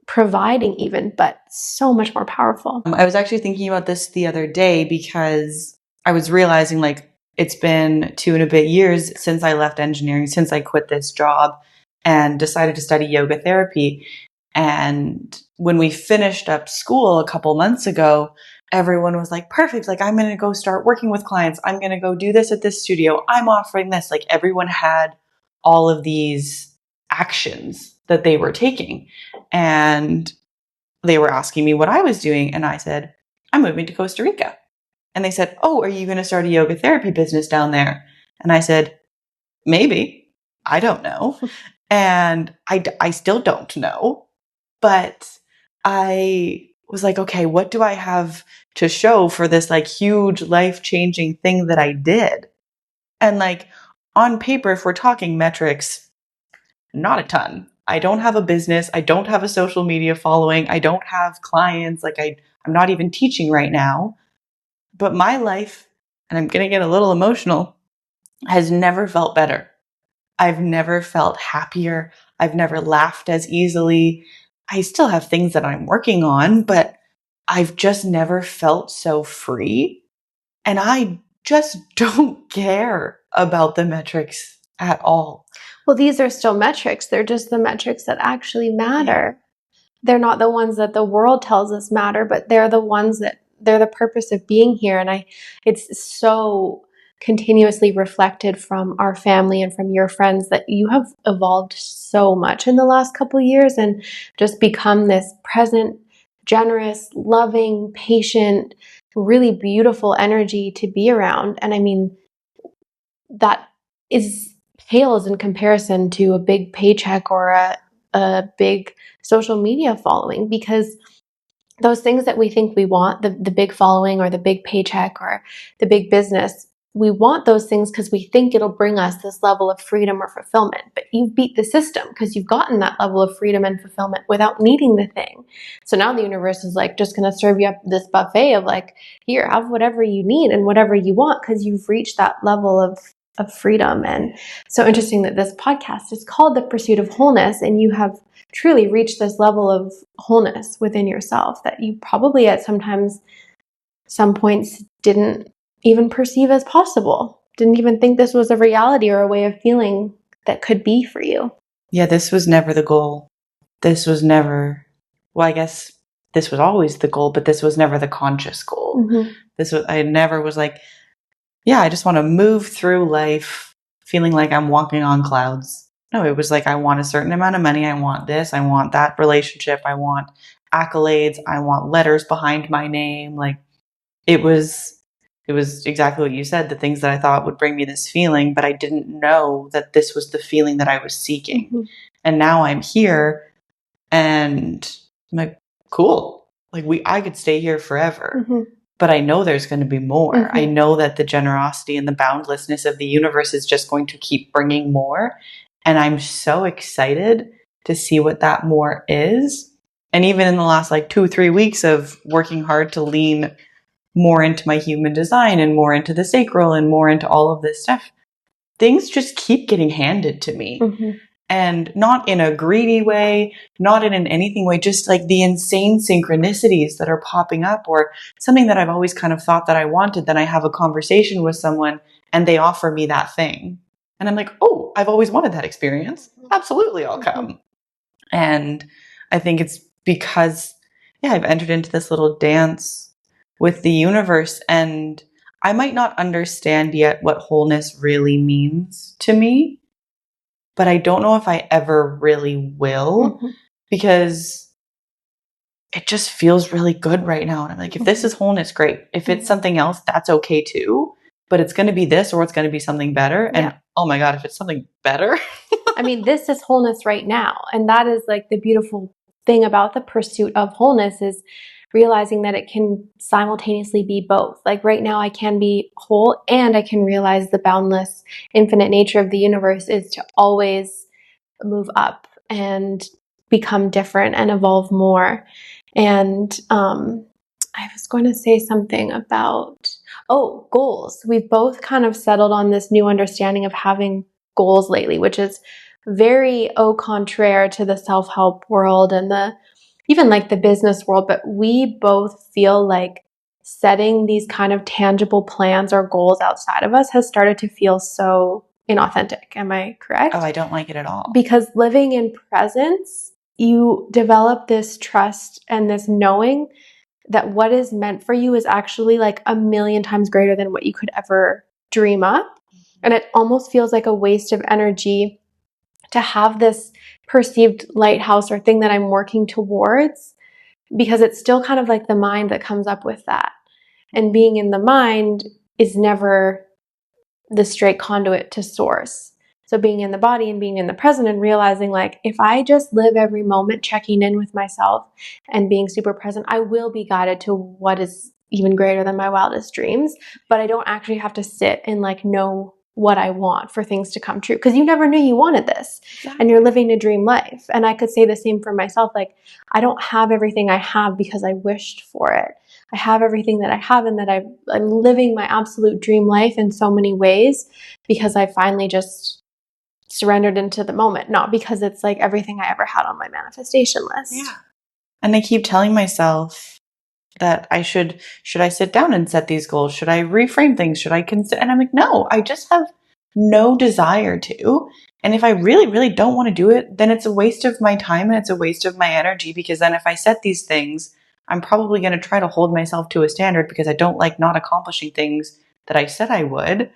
providing even, but so much more powerful. I was actually thinking about this the other day, because I was realizing like it's been 2 and a bit years since I left engineering, since I quit this job and decided to study yoga therapy. And when we finished up school a couple months ago, everyone was like, perfect. Like, I'm going to go start working with clients. I'm going to go do this at this studio. I'm offering this. Like, everyone had all of these actions that they were taking. And they were asking me what I was doing. And I said, I'm moving to Costa Rica. And they said, oh, are you going to start a yoga therapy business down there? And I said, maybe. I don't know. And I still don't know. But I was like, okay, what do I have to show for this like huge life-changing thing that I did? And like on paper, if we're talking metrics, not a ton. I don't have a business. I don't have a social media following. I don't have clients. Like I'm not even teaching right now. But my life, and I'm going to get a little emotional, has never felt better. I've never felt happier. I've never laughed as easily. I still have things that I'm working on, but I've just never felt so free. And I just don't care about the metrics at all. Well, these are still metrics. They're just the metrics that actually matter. They're not the ones that the world tells us matter, but they're the ones that they're the purpose of being here. And it's so continuously reflected from our family and from your friends that you have evolved so much in the last couple of years and just become this present, generous, loving, patient, really beautiful energy to be around. And I mean, that is pales in comparison to a big paycheck or a big social media following, because those things that we think we want, the big following or the big paycheck or the big business, we want those things because we think it'll bring us this level of freedom or fulfillment. But you beat the system because you've gotten that level of freedom and fulfillment without needing the thing. So now the universe is like just going to serve you up this buffet of like, here, have whatever you need and whatever you want because you've reached that level of freedom. And so interesting that this podcast is called The Pursuit of Wholeness, and you have truly reached this level of wholeness within yourself that you probably at some points didn't even perceive as possible, didn't even think this was a reality or a way of feeling that could be for you. Yeah, this was never the goal. This was never, well, I guess this was always the goal, but this was never the conscious goal. I never was like, yeah, I just want to move through life feeling like I'm walking on clouds. No, it was like, I want a certain amount of money. I want this. I want that relationship. I want accolades. I want letters behind my name. Like it was exactly what you said, the things that I thought would bring me this feeling, but I didn't know that this was the feeling that I was seeking. And now I'm here and I'm like, cool. Like I could stay here forever. But I know there's going to be more. I know that the generosity and the boundlessness of the universe is just going to keep bringing more. And I'm so excited to see what that more is. And even in the last like 2-3 weeks of working hard to lean more into my human design and more into the sacral and more into all of this stuff, things just keep getting handed to me. And not in a greedy way, not in an anything way, just like the insane synchronicities that are popping up, or something that I've always kind of thought that I wanted. Then I have a conversation with someone and they offer me that thing. And I'm like, oh, I've always wanted that experience. Absolutely, I'll come. And I think it's because, I've entered into this little dance with the universe, and I might not understand yet what wholeness really means to me. But I don't know if I ever really will, because it just feels really good right now. And I'm like, if this is wholeness, great. If it's something else, that's okay too. But it's going to be this, or it's going to be something better. And oh my God, if it's something better. I mean, this is wholeness right now. And that is like the beautiful thing about the pursuit of wholeness, is realizing that it can simultaneously be both. Like right now I can be whole and I can realize the boundless, infinite nature of the universe is to always move up and become different and evolve more. And I was going to say something about, goals. We've both kind of settled on this new understanding of having goals lately, which is very au contraire to the self-help world and even like the business world. But we both feel like setting these kind of tangible plans or goals outside of us has started to feel so inauthentic. Am I correct? Oh, I don't like it at all. Because living in presence, you develop this trust and this knowing that what is meant for you is actually like 1,000,000 times greater than what you could ever dream up. And it almost feels like a waste of energy to have this perceived lighthouse or thing that I'm working towards, because it's still kind of like the mind that comes up with that. And being in the mind is never the straight conduit to source. So being in the body and being in the present and realizing like, if I just live every moment checking in with myself and being super present, I will be guided to what is even greater than my wildest dreams. But I don't actually have to sit and like know what I want for things to come true, because you never knew you wanted this. Exactly. And you're living a dream life. And I could say the same for myself. Like, I don't have everything I have because I wished for it. I have everything that I have, and that I'm living my absolute dream life in so many ways because I finally just surrendered into the moment, not because it's like everything I ever had on my manifestation list. Yeah. And I keep telling myself that I should I sit down and set these goals? Should I reframe things? Should I consider? And I'm like, no, I just have no desire to. And if I really, really don't want to do it, then it's a waste of my time and it's a waste of my energy, because then if I set these things, I'm probably going to try to hold myself to a standard because I don't like not accomplishing things that I said I would.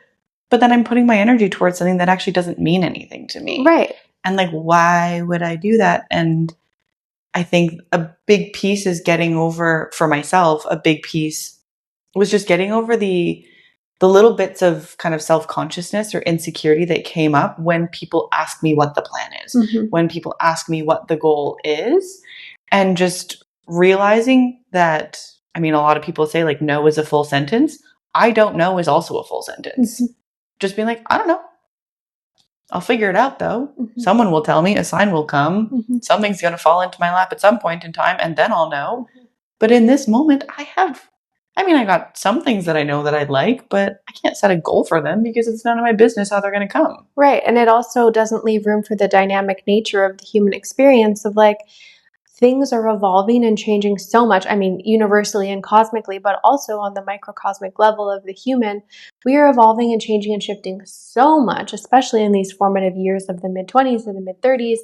But then I'm putting my energy towards something that actually doesn't mean anything to me. Right. And like, why would I do that? And I think a big piece is getting over, for myself, a big piece was just getting over the little bits of kind of self-consciousness or insecurity that came up when people ask me what the plan is, when people ask me what the goal is, and just realizing that, I mean, a lot of people say like no is a full sentence. I don't know is also a full sentence. Just being like, I don't know. I'll figure it out though. Someone will tell me, a sign will come. Something's going to fall into my lap at some point in time, and then I'll know. But in this moment, I got some things that I know that I'd like, but I can't set a goal for them because it's none of my business how they're going to come. Right. And it also doesn't leave room for the dynamic nature of the human experience of like, things are evolving and changing so much. I mean, universally and cosmically, but also on the microcosmic level of the human, we are evolving and changing and shifting so much, especially in these formative years of the mid-20s and the mid-30s.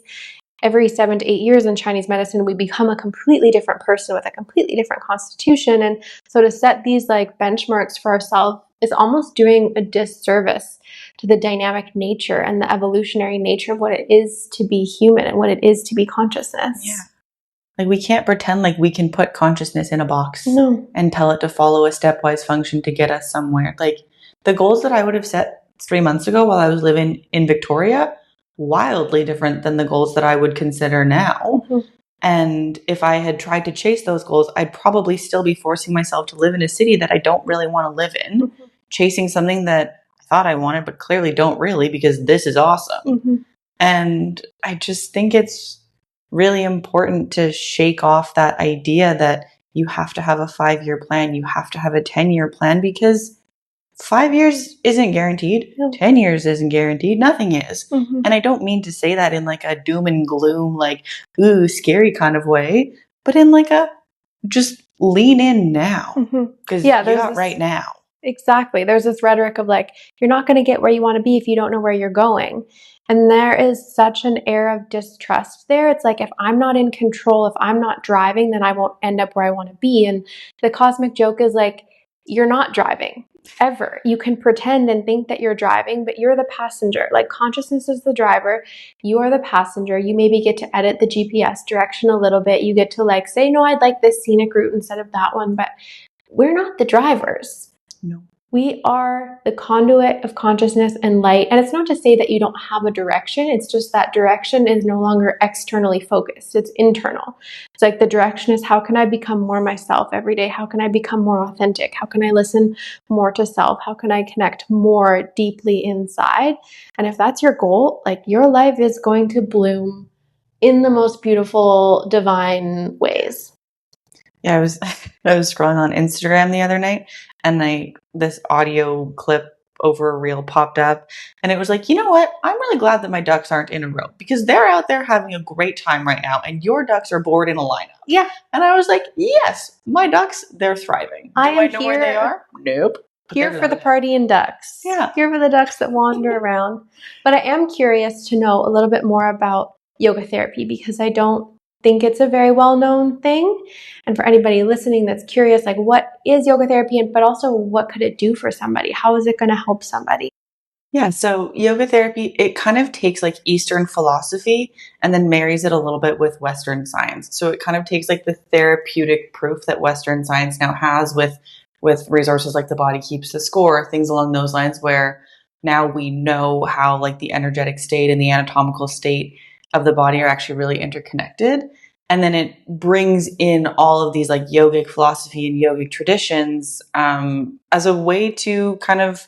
Every 7 to 8 years in Chinese medicine, we become a completely different person with a completely different constitution. And so to set these like benchmarks for ourselves is almost doing a disservice to the dynamic nature and the evolutionary nature of what it is to be human and what it is to be consciousness. Yeah. Like, we can't pretend like we can put consciousness in a box and tell it to follow a stepwise function to get us somewhere. Like, the goals that I would have set 3 months ago while I was living in Victoria, wildly different than the goals that I would consider now. And if I had tried to chase those goals, I'd probably still be forcing myself to live in a city that I don't really want to live in, chasing something that I thought I wanted, but clearly don't really, because this is awesome. And I just think it's really important to shake off that idea that you have to have a 5-year plan, you have to have a 10-year plan, because 5 years isn't guaranteed. 10 years isn't guaranteed. Nothing is. And I don't mean to say that in like a doom and gloom, like, ooh, scary kind of way, but in like a just lean in now. Because you got right now. Exactly. There's this rhetoric of like, you're not going to get where you want to be if you don't know where you're going. And there is such an air of distrust there. It's like, if I'm not in control, if I'm not driving, then I won't end up where I want to be. And the cosmic joke is like, you're not driving ever. You can pretend and think that you're driving, but you're the passenger. Like, consciousness is the driver. You are the passenger. You maybe get to edit the GPS direction a little bit. You get to like say, no, I'd like this scenic route instead of that one, but we're not the drivers. No. We are the conduit of consciousness and light. And it's not to say that you don't have a direction. It's just that direction is no longer externally focused. It's internal. It's like the direction is, how can I become more myself every day? How can I become more authentic? How can I listen more to self? How can I connect more deeply inside? And if that's your goal, like, your life is going to bloom in the most beautiful, divine ways. Yeah, I was scrolling on Instagram the other night, and this audio clip over a reel popped up, and it was like, you know what? I'm really glad that my ducks aren't in a row, because they're out there having a great time right now, and your ducks are bored in a lineup. Yeah. And I was like, yes, my ducks, they're thriving. Do I know where they are? Nope. Here for the partying ducks. Yeah. Here for the ducks that wander around. But I am curious to know a little bit more about yoga therapy, because I don't think it's a very well-known thing. And for anybody listening that's curious, like, what is yoga therapy, but also what could it do for somebody? How is it going to help somebody? Yeah, so yoga therapy, it kind of takes like Eastern philosophy and then marries it a little bit with Western science. So it kind of takes like the therapeutic proof that Western science now has with resources like the body keeps the score, things along those lines, where now we know how like the energetic state and the anatomical state of the body are actually really interconnected. And then it brings in all of these like yogic philosophy and yogic traditions as a way to kind of,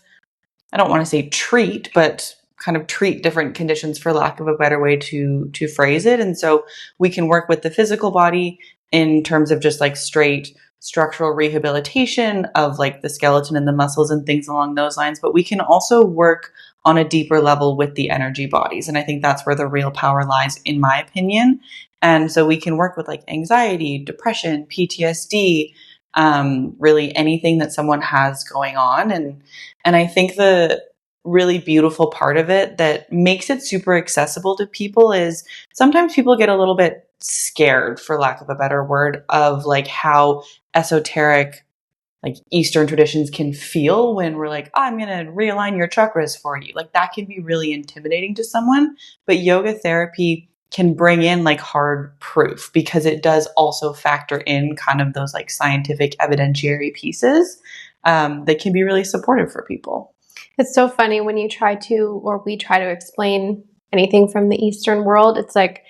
I don't want to say treat, but kind of treat different conditions, for lack of a better way to phrase it. And so we can work with the physical body in terms of just like straight structural rehabilitation of like the skeleton and the muscles and things along those lines. But we can also work on a deeper level with the energy bodies. And I think that's where the real power lies, in my opinion. And so we can work with like anxiety, depression, PTSD, really anything that someone has going on. And I think the really beautiful part of it that makes it super accessible to people is sometimes people get a little bit scared, for lack of a better word, of like how esoteric like Eastern traditions can feel when we're like, oh, I'm going to realign your chakras for you. Like that can be really intimidating to someone, but yoga therapy can bring in like hard proof because it does also factor in kind of those like scientific evidentiary pieces that can be really supportive for people. It's so funny when you try to, or we try to explain anything from the Eastern world. It's like,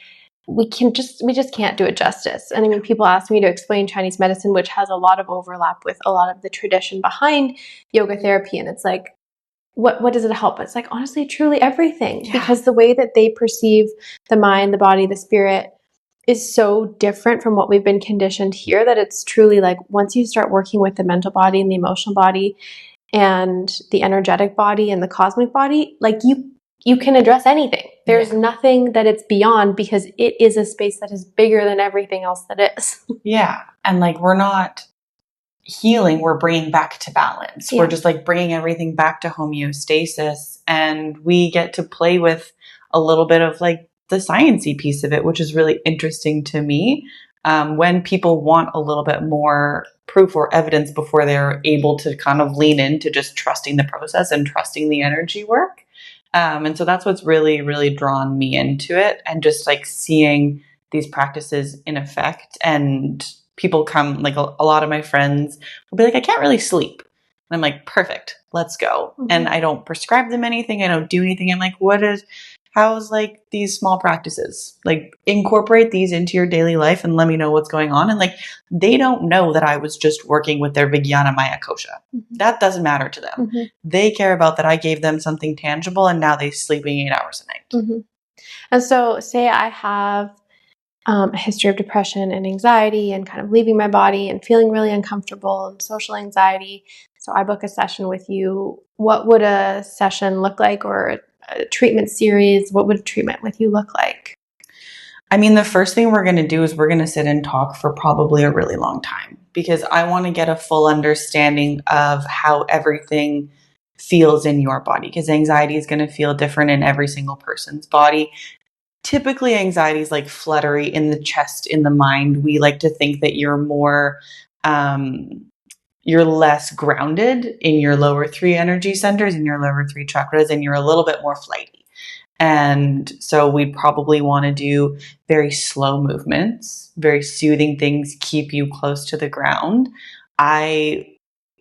we just can't do it justice. And I mean, people ask me to explain Chinese medicine, which has a lot of overlap with a lot of the tradition behind yoga therapy. And it's like, what does it help? It's like, honestly, truly everything, because the way that they perceive the mind, the body, the spirit is so different from what we've been conditioned here, that it's truly like, once you start working with the mental body and the emotional body and the energetic body and the cosmic body, like you can address anything. There's nothing that it's beyond, because it is a space that is bigger than everything else that is. Yeah. And like, we're not healing, we're bringing back to balance. We're just like bringing everything back to homeostasis, and we get to play with a little bit of like the sciencey piece of it, which is really interesting to me. When people want a little bit more proof or evidence before they're able to kind of lean into just trusting the process and trusting the energy work. And so that's what's really, really drawn me into it, and just like seeing these practices in effect. And people come, like a lot of my friends will be like, I can't really sleep. And I'm like, perfect, let's go. Mm-hmm. And I don't prescribe them anything. I don't do anything. I'm like, how's like these small practices? Like incorporate these into your daily life and let me know what's going on. And like, they don't know that I was just working with their Vijnana Maya Kosha. Mm-hmm. That doesn't matter to them. Mm-hmm. They care about that I gave them something tangible, and now they're sleeping 8 hours a night. Mm-hmm. And so say I have a history of depression and anxiety and kind of leaving my body and feeling really uncomfortable and social anxiety. So I book a session with you. What would a session look like, or a treatment series? What would a treatment with you look like? I mean, the first thing we're going to do is we're going to sit and talk for probably a really long time, because I want to get a full understanding of how everything feels in your body, because anxiety is going to feel different in every single person's body. Typically, anxiety is like fluttery in the chest, in the mind. We like to think that you're more, you're less grounded in your lower 3 energy centers, in your lower 3 chakras, and you're a little bit more flighty. And so we'd probably want to do very slow movements, very soothing things, keep you close to the ground.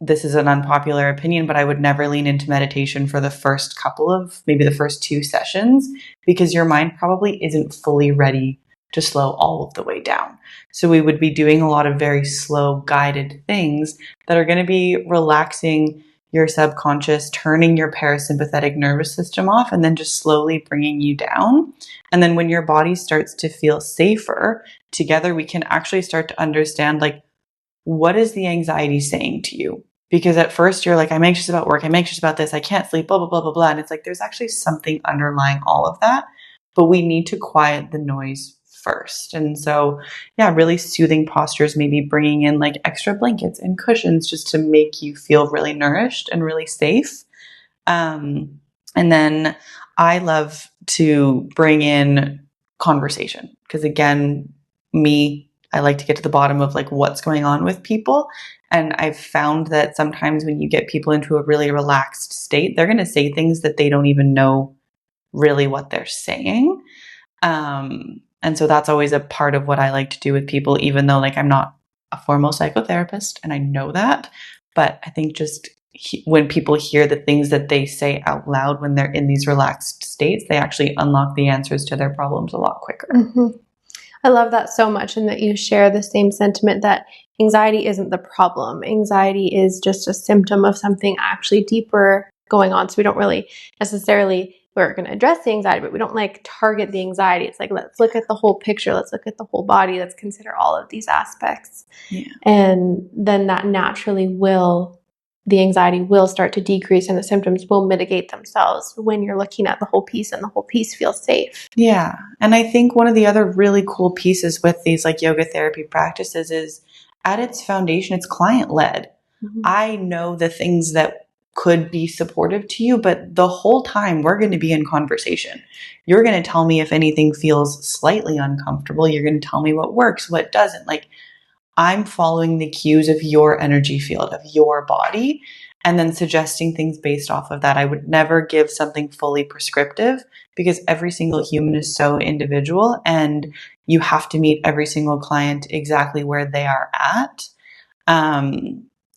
This is an unpopular opinion, but I would never lean into meditation for the first couple of, maybe the first 2 sessions, because your mind probably isn't fully ready to slow all of the way down. So we would be doing a lot of very slow guided things that are going to be relaxing your subconscious, turning your parasympathetic nervous system off, and then just slowly bringing you down. And then when your body starts to feel safer, together we can actually start to understand, like, what is the anxiety saying to you? Because at first you're like, I'm anxious about work, I'm anxious about this, I can't sleep, blah, blah, blah, blah, blah. And it's like, there's actually something underlying all of that, but we need to quiet the noise first. And so, yeah, really soothing postures, maybe bringing in like extra blankets and cushions just to make you feel really nourished and really safe. And then I love to bring in conversation, because again, I like to get to the bottom of like what's going on with people. And I've found that sometimes when you get people into a really relaxed state, they're going to say things that they don't even know really what they're saying. And so that's always a part of what I like to do with people, even though like I'm not a formal psychotherapist and I know that. But I think just when people hear the things that they say out loud when they're in these relaxed states, they actually unlock the answers to their problems a lot quicker. Mm-hmm. I love that so much, and that you share the same sentiment that anxiety isn't the problem. Anxiety is just a symptom of something actually deeper going on. So we don't really necessarily, we're going to address the anxiety, but we don't like target the anxiety. It's like, let's look at the whole picture. Let's look at the whole body. Let's consider all of these aspects. Yeah. And then that naturally will the anxiety will start to decrease and the symptoms will mitigate themselves when you're looking at the whole piece and the whole piece feels safe. Yeah. And I think one of the other really cool pieces with these like yoga therapy practices is at its foundation, it's client led. Mm-hmm. I know the things that could be supportive to you, but the whole time we're going to be in conversation. You're going to tell me if anything feels slightly uncomfortable. You're going to tell me what works, what doesn't. Like, I'm following the cues of your energy field, of your body, and then suggesting things based off of that. I would never give something fully prescriptive because every single human is so individual and you have to meet every single client exactly where they are at.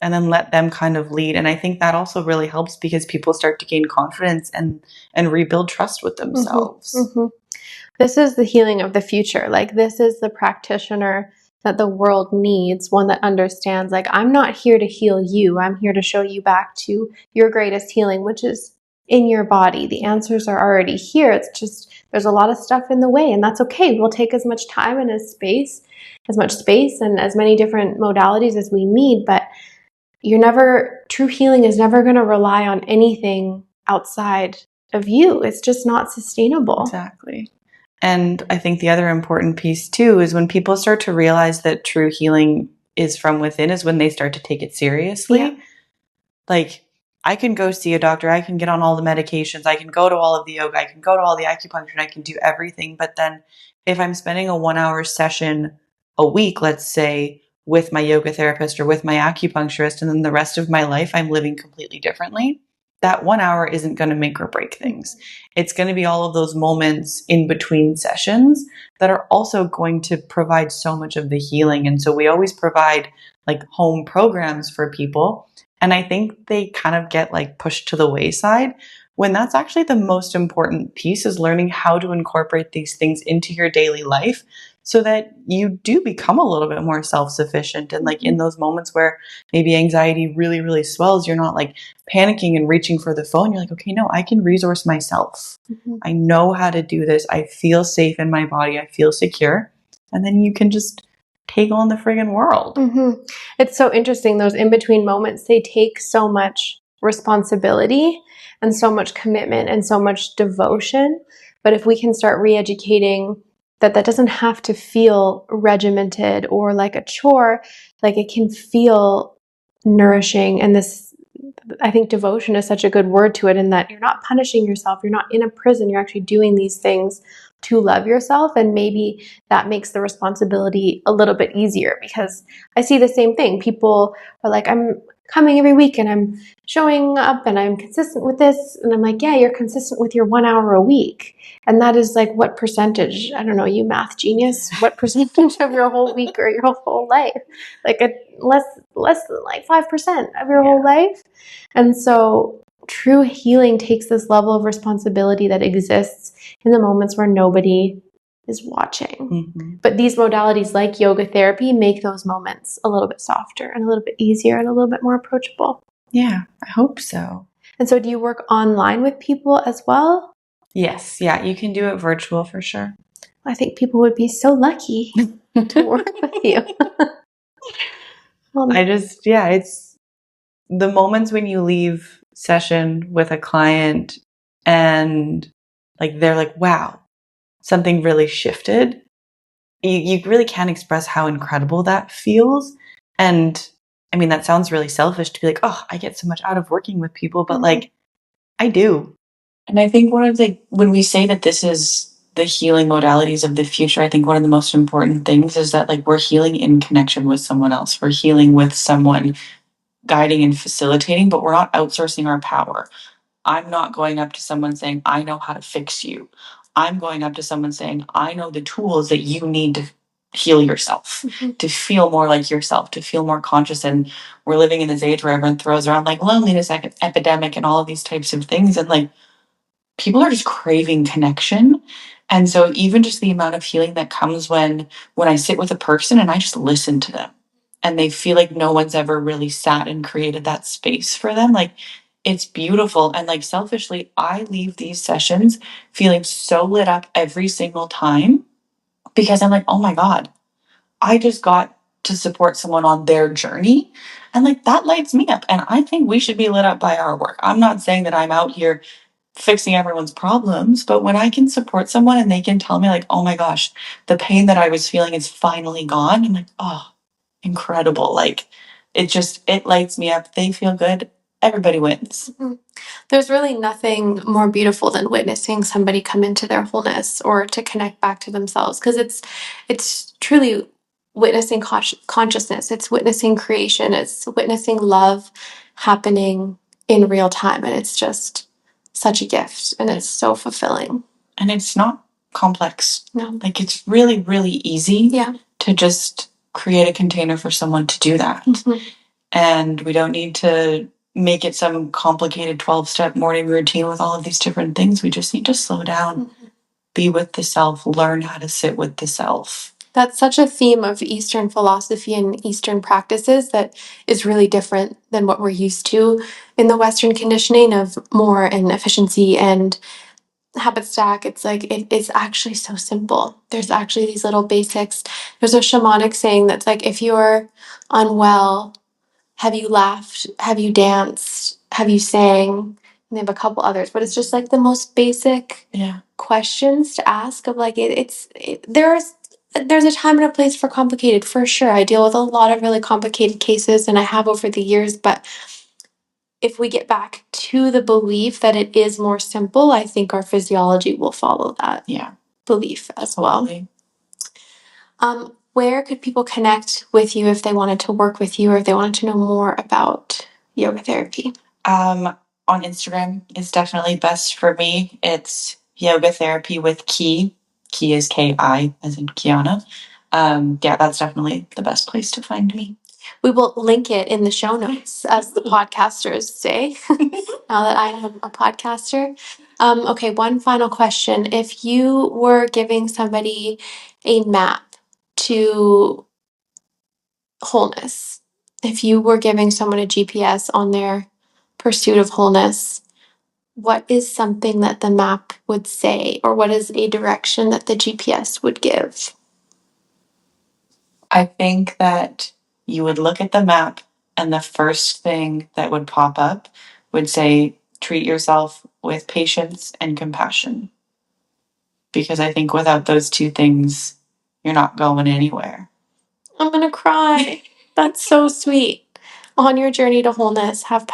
And then let them kind of lead. And I think that also really helps because people start to gain confidence and rebuild trust with themselves. Mm-hmm. Mm-hmm. This is the healing of the future. Like, this is the practitioner that the world needs, one that understands, like, I'm not here to heal you. I'm here to show you back to your greatest healing, which is in your body. The answers are already here. It's just, there's a lot of stuff in the way, and that's okay. We'll take as much time and as much space and as many different modalities as we need, but true healing is never going to rely on anything outside of you. It's just not sustainable. Exactly. And I think the other important piece too is when people start to realize that true healing is from within is when they start to take it seriously. Yeah. Like, I can go see a doctor, I can get on all the medications, I can go to all of the yoga, I can go to all the acupuncture, and I can do everything. But then if I'm spending a 1 hour session a week, let's say, with my yoga therapist or with my acupuncturist, and then the rest of my life I'm living completely differently, that 1 hour isn't going to make or break things. It's going to be all of those moments in between sessions that are also going to provide so much of the healing. And so we always provide like home programs for people. And I think they kind of get like pushed to the wayside when that's actually the most important piece, is learning how to incorporate these things into your daily life so that you do become a little bit more self-sufficient. And like in those moments where maybe anxiety really, really swells, you're not like panicking and reaching for the phone. You're like, okay, no, I can resource myself. Mm-hmm. I know how to do this. I feel safe in my body. I feel secure. And then you can just take on the friggin' world. Mm-hmm. It's so interesting. Those in-between moments, they take so much responsibility and so much commitment and so much devotion. But if we can start re-educating that doesn't have to feel regimented or like a chore, like it can feel nourishing. And this, I think devotion is such a good word to it, in that you're not punishing yourself. You're not in a prison. You're actually doing these things to love yourself. And maybe that makes the responsibility a little bit easier, because I see the same thing. People are like, I'm coming every week and I'm showing up and I'm consistent with this. And I'm like, yeah, you're consistent with your 1 hour a week. And that is like what percentage? I don't know, you math genius. What percentage of your whole week or your whole life? Like less than like 5% of your whole life. And so true healing takes this level of responsibility that exists in the moments where nobody is watching. Mm-hmm. But these modalities like yoga therapy make those moments a little bit softer and a little bit easier and a little bit more approachable. Yeah, I hope so. And so do you work online with people as well? Yes. Yeah, you can do it virtual for sure. I think people would be so lucky to work with you. It's the moments when you leave session with a client and like they're like, wow, something really shifted. You really can't express how incredible that feels. And I mean, that sounds really selfish to be like, oh, I get so much out of working with people, but like, I do. And I think when we say that this is the healing modalities of the future, I think one of the most important things is that like we're healing in connection with someone else. We're healing with someone guiding and facilitating, but we're not outsourcing our power. I'm not going up to someone saying, I know how to fix you. I'm going up to someone saying, I know the tools that you need to heal yourself, to feel more like yourself, to feel more conscious. And we're living in this age where everyone throws around like loneliness epidemic and all of these types of things. And like, people are just craving connection. And so even just the amount of healing that comes when I sit with a person and I just listen to them and they feel like no one's ever really sat and created that space for them, like it's beautiful. And like selfishly, I leave these sessions feeling so lit up every single time because I'm like, oh my God, I just got to support someone on their journey. And like that lights me up. And I think we should be lit up by our work. I'm not saying that I'm out here fixing everyone's problems, but when I can support someone and they can tell me, like, oh my gosh, the pain that I was feeling is finally gone, I'm like, oh, incredible. Like it lights me up. They feel good. Everybody wins. Mm-hmm. There's really nothing more beautiful than witnessing somebody come into their wholeness or to connect back to themselves, because it's truly witnessing consciousness. It's witnessing creation. It's witnessing love happening in real time, and it's just such a gift, and it's so fulfilling. And it's not complex. No. Like it's really, really easy to just create a container for someone to do that. Mm-hmm. And we don't need to make it some complicated 12-step morning routine with all of these different things. We just need to slow down, mm-hmm. be with the self, learn how to sit with the self. That's such a theme of Eastern philosophy and Eastern practices that is really different than what we're used to in the Western conditioning of more and efficiency and habit stack. It's like it's actually so simple. There's actually these little basics. There's a shamanic saying that's like, if you're unwell, have you laughed? Have you danced? Have you sang? And they have a couple others, but it's just like the most basic questions to ask of like there's a time and a place for complicated, for sure. I deal with a lot of really complicated cases, and I have over the years, but if we get back to the belief that it is more simple, I think our physiology will follow that belief as well. Where could people connect with you if they wanted to work with you or if they wanted to know more about yoga therapy? On Instagram is definitely best for me. It's yoga therapy with Ki. Ki is Ki, as in Kiana. That's definitely the best place to find me. We will link it in the show notes, as the podcasters say, now that I am a podcaster. Okay, one final question. If you were giving somebody a map to wholeness, if you were giving someone a GPS on their pursuit of wholeness, what is something that the map would say, or what is a direction that the GPS would give? I think that you would look at the map and the first thing that would pop up would say, treat yourself with patience and compassion. Because I think without those two things, you're not going anywhere. I'm going to cry. That's so sweet. On your journey to wholeness, have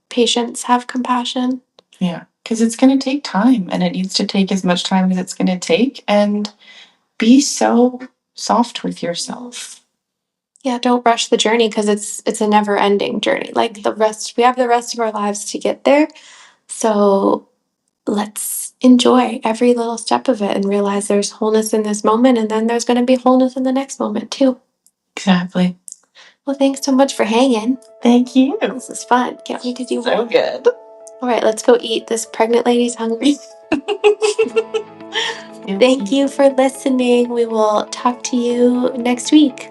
patience, have compassion. Yeah, because it's going to take time, and it needs to take as much time as it's going to take, and be so soft with yourself. Yeah, don't rush the journey, because it's a never-ending journey. Like we have the rest of our lives to get there. So let's enjoy every little step of it and realize there's wholeness in this moment, and then there's going to be wholeness in the next moment too. Exactly. Well, thanks so much for hanging. Thank you. This is fun. Can't wait to do so more. Good. All right, let's go eat. This pregnant lady's hungry. Thank you for listening. We will talk to you next week.